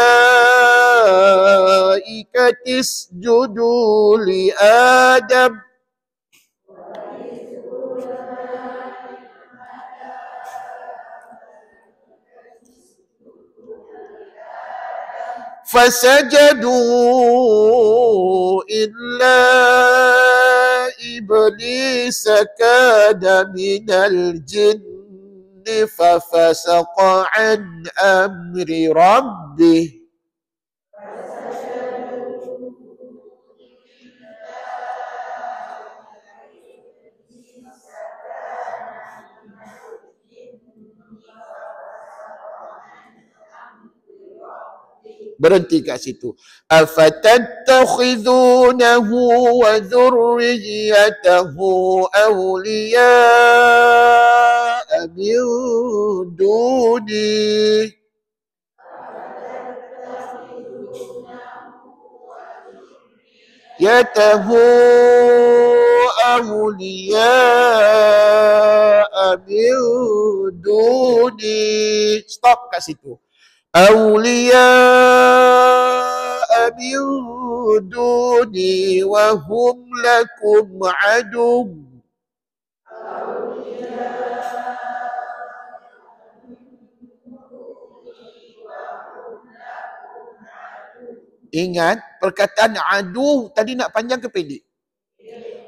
Speaker 1: isjudu li Adam فسجدوا إلا إبليس كان من الجن ففسق عن أمر ربه berhenti kat situ. Afatattakhidunahu wa dhurriyyatahu awliya'a min duni yatahu awliya'a min duni. Stop kat situ. أولياء من دوني وهم لكم عدو Ingat, perkataan adu tadi nak panjang ke pendek?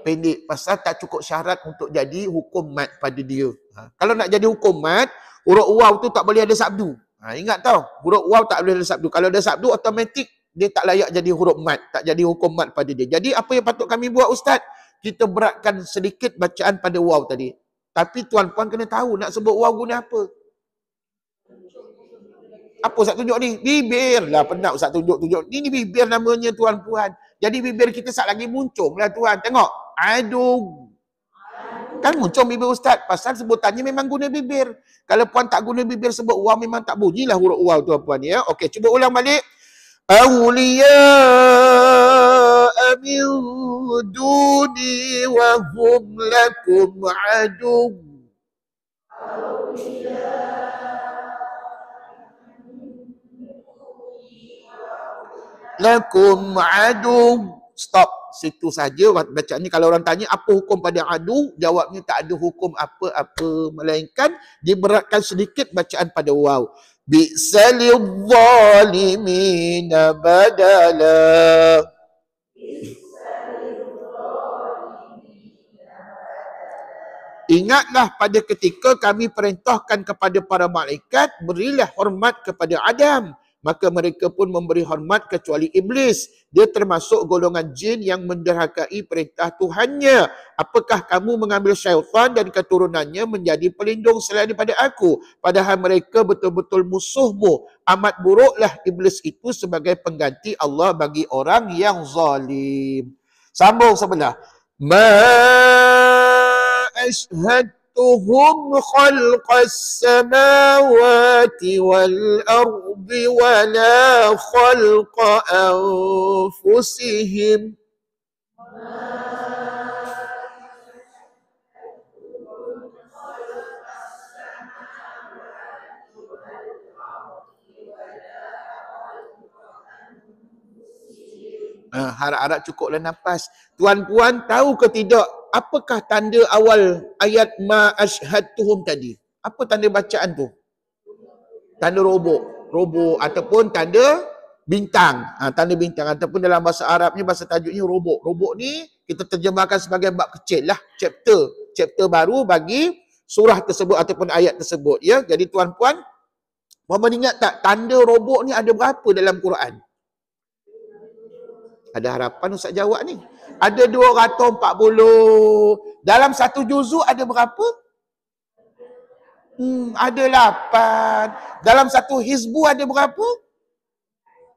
Speaker 1: Pendek, pasal tak cukup syarat untuk jadi hukum mat pada dia. Kalau nak jadi hukum mat, huruf waw tu tak boleh ada sabdu. Ingat tau, huruf waw tak boleh ada sabdu. Kalau ada sabdu, automatik dia tak layak jadi huruf mat, tak jadi hukum mat pada dia. Jadi apa yang patut kami buat Ustaz? Kita beratkan sedikit bacaan pada waw tadi. Tapi tuan-puan kena tahu nak sebut waw guna apa. Apa Ustaz tunjuk ni? Bibir lah, penat Ustaz tunjuk-tunjuk. Ini bibir namanya tuan-puan. Jadi bibir kita sat lagi muncung lah tuan. Tengok. Aduh. Kan muncul bibir Ustaz. Pasal sebutannya memang guna bibir. Kalau puan tak guna bibir sebut waw, memang tak bunyilah huruf waw tuan-puan ya. Okey, cuba ulang balik. Awliya'a min duni wa hum lakum adu. Lakum adu. Stop. Situ saja bacaan ni. Kalau orang tanya apa hukum pada adu, jawabnya tak ada hukum apa-apa, melainkan diberatkan sedikit bacaan pada waw. Bi'salil zalimina badala. Ingatlah pada ketika kami perintahkan kepada para malaikat, berilah hormat kepada Adam. Maka mereka pun memberi hormat kecuali iblis. Dia termasuk golongan jin yang menderhakai perintah Tuhannya. Apakah kamu mengambil syaitan dan keturunannya menjadi pelindung selain daripada aku? Padahal mereka betul-betul musuhmu. Amat buruklah iblis itu sebagai pengganti Allah bagi orang yang zalim. Sambung sebelah. Ma أشهدتهم خلق السماوات والأرض ولا خلق أنفسهم harap-harap cukuplah nafas. Tuan-puan tahu ke tidak apakah tanda awal ayat ma asyhadtuhum tadi? Apa tanda bacaan tu? Tanda robok ataupun tanda bintang. Tanda bintang ataupun dalam bahasa Arabnya, bahasa tajuknya robok. Robok ni kita terjemahkan sebagai bab kecil lah, chapter baru bagi surah tersebut ataupun ayat tersebut, ya. Jadi tuan-puan, Muhammad ingat tak tanda robok ni ada berapa dalam Quran? Ada harapan Ustaz jawab ni. Ada 240. Dalam satu juzuk ada berapa? Ada 8. Dalam satu hizbu ada berapa?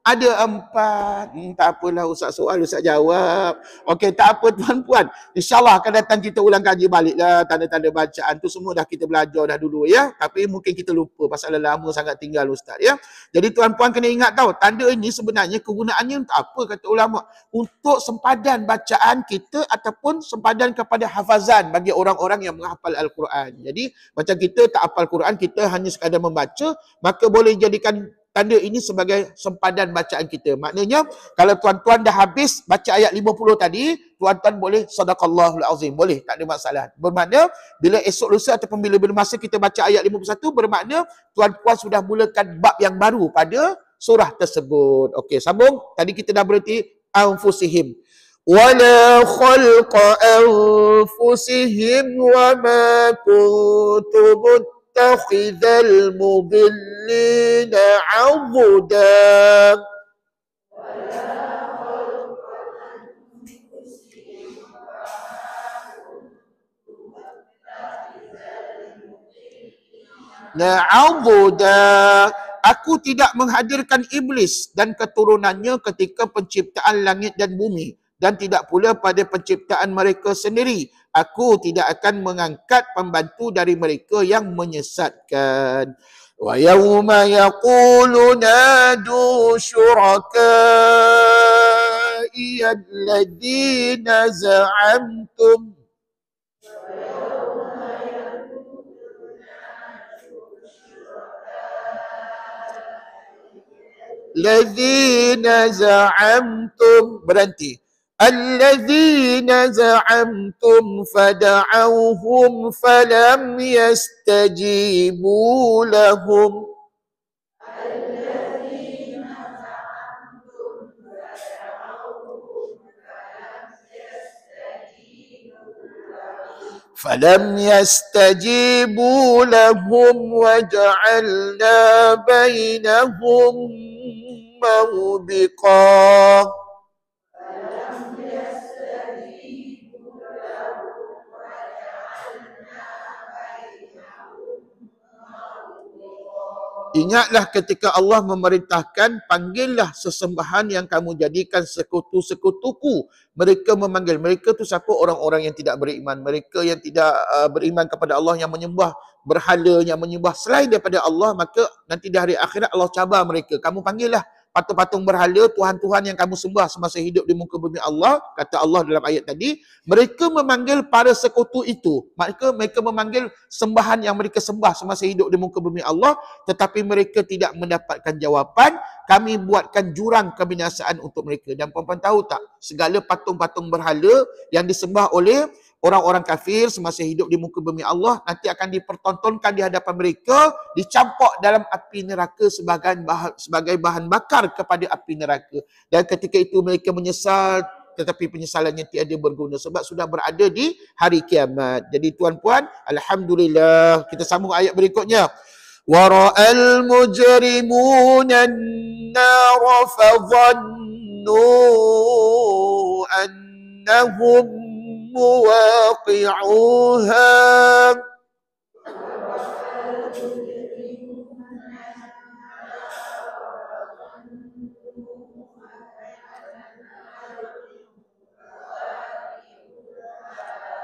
Speaker 1: Ada 4. Tak apalah Ustaz soal, Ustaz jawab. Okey, tak apa tuan-puan. InsyaAllah akan datang kita ulang kaji baliklah tanda-tanda bacaan tu, semua dah kita belajar dah dulu, ya. Tapi mungkin kita lupa pasal lama sangat tinggal Ustaz, ya. Jadi tuan-puan kena ingat tahu, tanda ini sebenarnya kegunaannya untuk apa kata ulama? Untuk sempadan bacaan kita ataupun sempadan kepada hafazan bagi orang-orang yang menghafal Al-Quran. Jadi macam kita tak hafal Quran, kita hanya sekadar membaca, maka boleh jadikan tanda ini sebagai sempadan bacaan kita. Maknanya, kalau tuan-tuan dah habis baca ayat 50 tadi, tuan-tuan boleh sadaqallahul azim. Boleh, tak ada masalah. Bermakna, bila esok lusa ataupun bila bermasa kita baca ayat 51, bermakna tuan-tuan sudah mulakan bab yang baru pada surah tersebut. Okey, sambung. Tadi kita dah berhenti anfusihim. وَلَا خَلْقَ أَنفُسِهِمْ وَمَا كُنتُ مُتَّخِذَ الْمُضِلِّينَ عَضُدًا. Na'udzuda. Aku tidak menghadirkan iblis dan keturunannya ketika penciptaan langit dan bumi, dan tidak pula pada penciptaan mereka sendiri. Aku tidak akan mengangkat pembantu dari mereka yang menyesatkan. Wa yawma yaqulu nadu syuraka'i alladhina za'amtum. Alladzina za'amtum, berhenti. Alladzina za'amtum fada'awhum falam yastajibu lahum. فلم يستجيبوا لهم وجعلنا بينهم موبقا. Ingatlah ketika Allah memerintahkan, panggillah sesembahan yang kamu jadikan sekutu-sekutuku. Mereka memanggil. Mereka tu siapa? Orang-orang yang tidak beriman. Mereka yang tidak beriman kepada Allah, yang menyembah berhala, yang menyembah selain daripada Allah. Maka nanti di hari akhirat Allah cabar mereka. Kamu panggillah patung-patung berhala, Tuhan-Tuhan yang kamu sembah semasa hidup di muka bumi Allah. Kata Allah dalam ayat tadi, mereka memanggil para sekutu itu. Mereka memanggil sembahan yang mereka sembah semasa hidup di muka bumi Allah, tetapi mereka tidak mendapatkan jawapan. Kami buatkan jurang kebinasaan untuk mereka. Dan puan-puan tahu tak, segala patung-patung berhala yang disembah oleh orang-orang kafir semasa hidup di muka bumi Allah nanti akan dipertontonkan di hadapan mereka, dicampak dalam api neraka sebagai bahan bakar kepada api neraka. Dan ketika itu mereka menyesal, tetapi penyesalannya tiada berguna sebab sudah berada di hari kiamat. Jadi tuan-puan, alhamdulillah. Kita sambung ayat berikutnya. Wara'al mujrimuna an-nar fadhannu annahum muwaqi'uha.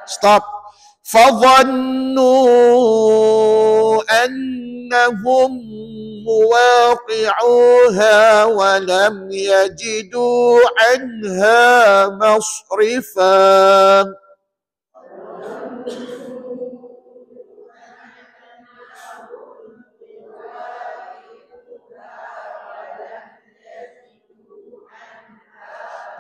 Speaker 1: Stop. فَظَنُّوا أَنَّهُمْ مُوَاقِعُوهَا وَلَمْ يَجِدُوا عَنْهَا مَصْرِفًا.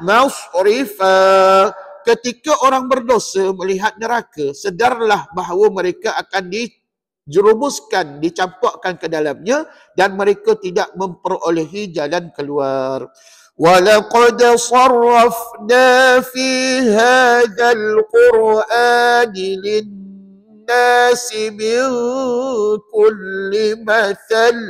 Speaker 1: مَصْرِفًا. ketika orang berdosa melihat neraka, sedarlah bahawa mereka akan dijerumuskan, dicampakkan ke dalamnya dan mereka tidak memperolehi jalan keluar. وَلَقَدْ صَرَّفْنَا فِي هَذَا الْقُرْآنِ لِلنَّاسِ مِنْ كُلِّ مَثَلٍ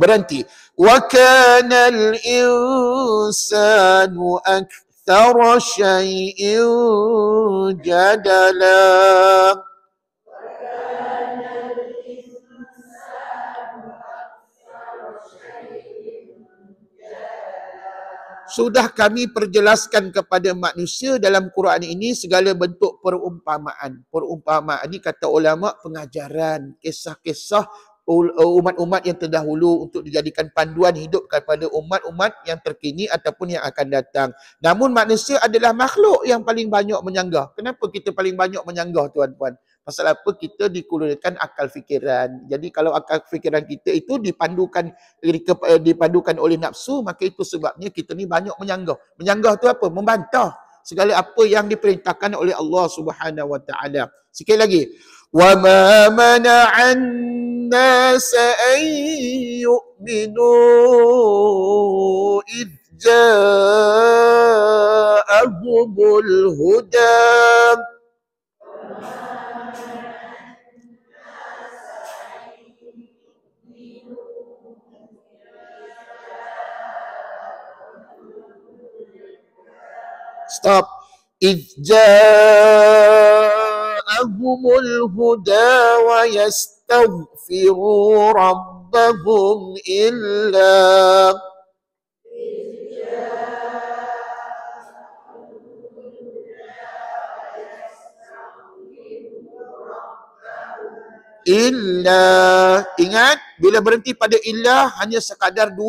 Speaker 1: berhenti. وَكَانَ الْإِنسَانُ أَكْثَرَ شَيْءٍ جَدَلًا. Sudah kami perjelaskan kepada manusia dalam Quran ini segala bentuk perumpamaan. Perumpamaan ini kata ulama pengajaran, kisah-kisah umat-umat yang terdahulu untuk dijadikan panduan hidup kepada umat-umat yang terkini ataupun yang akan datang. Namun manusia adalah makhluk yang paling banyak menyanggah. Kenapa kita paling banyak menyanggah, tuan-puan? Pasal apa? Kita dikurniakan akal fikiran. Jadi kalau akal fikiran kita itu dipandukan oleh nafsu, maka itu sebabnya kita ni banyak menyanggah. Menyanggah tu apa? Membantah segala apa yang diperintahkan oleh Allah Subhanahu Wa Taala. Sekali lagi. وَمَا مَنَعَ النَّاسَ أَن يُؤْمِنُوا إِذْ جَاءَهُمُ الْهُدَى. Stop. إِذْ جَاءَهُمُ الْهُدَى وَيَسْتَغْفِرُوا رَبَّهُمْ إِلَّا ingat, bila berhenti pada illa hanya sekadar 2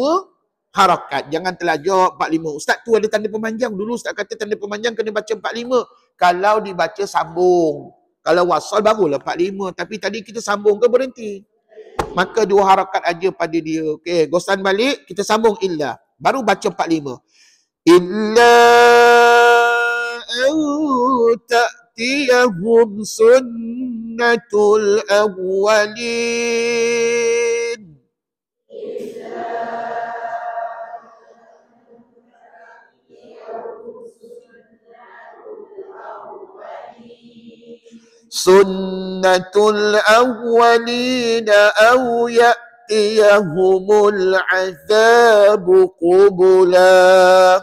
Speaker 1: harakat. Jangan terlajar 45. Ustaz tu ada tanda pemanjang. Dulu Ustaz kata tanda pemanjang kena baca 45. Kalau dibaca sambung. Kalau wasal barulah 45. Tapi tadi kita sambung ke berhenti? Maka 2 harakat aja pada dia. Okey, gosan balik, kita sambung illa. Baru baca 45. Illa an ta'tiyahum sunnatul awwalin. Sunnatul awwalina aw ya'tiyahumul azabu qubula.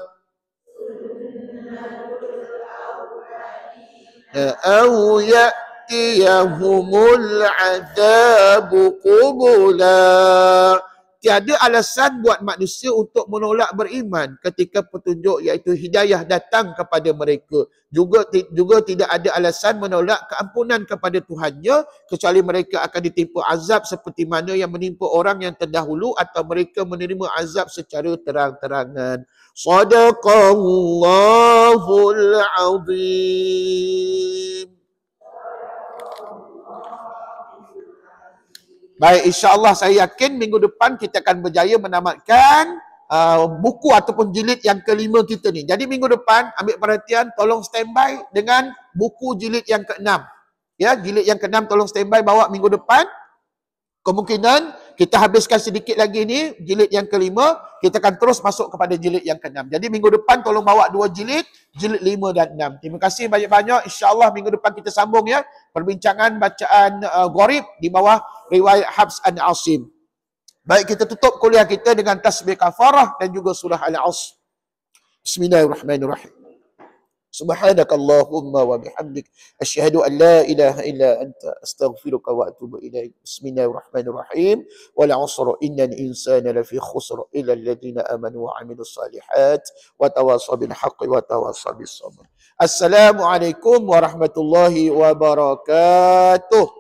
Speaker 1: Aw ya'tiyahumul azabu qubula. Tiada alasan buat manusia untuk menolak beriman ketika petunjuk iaitu hidayah datang kepada mereka. Juga tidak ada alasan menolak keampunan kepada Tuhannya kecuali mereka akan ditimpa azab seperti mana yang menimpa orang yang terdahulu atau mereka menerima azab secara terang-terangan. Shadaqallahul azim. Baik, insya-Allah saya yakin minggu depan kita akan berjaya menamatkan buku ataupun jilid yang ke-5 kita ni. Jadi minggu depan ambil perhatian, tolong standby dengan buku jilid yang ke-6. Ya, jilid yang ke-6 tolong standby bawa minggu depan. Kemungkinan kita habiskan sedikit lagi ni jilid yang ke-5, kita akan terus masuk kepada jilid yang ke-6. Jadi minggu depan tolong bawa 2 jilid 5 dan 6. Terima kasih banyak-banyak. Insya-Allah minggu depan kita sambung ya perbincangan bacaan Gharib di bawah riwayat Habs an Asim. Baik, kita tutup kuliah kita dengan tasbih kafarah dan juga surah Al-Asr. Bismillahirrahmanirrahim. Subhanakallahumma wa bihamdik asyhadu an la ilaha illa anta astaghfiruka wa atubu ilaik. Bismillahirrahmanirrahim. Wal 'asr innal insana lafi khusr illa alladhina amanu wa 'amilus salihat wa tawassaw bil haqqi wa tawassaw bis sabr. Assalamualaikum warahmatullahi wabarakatuh.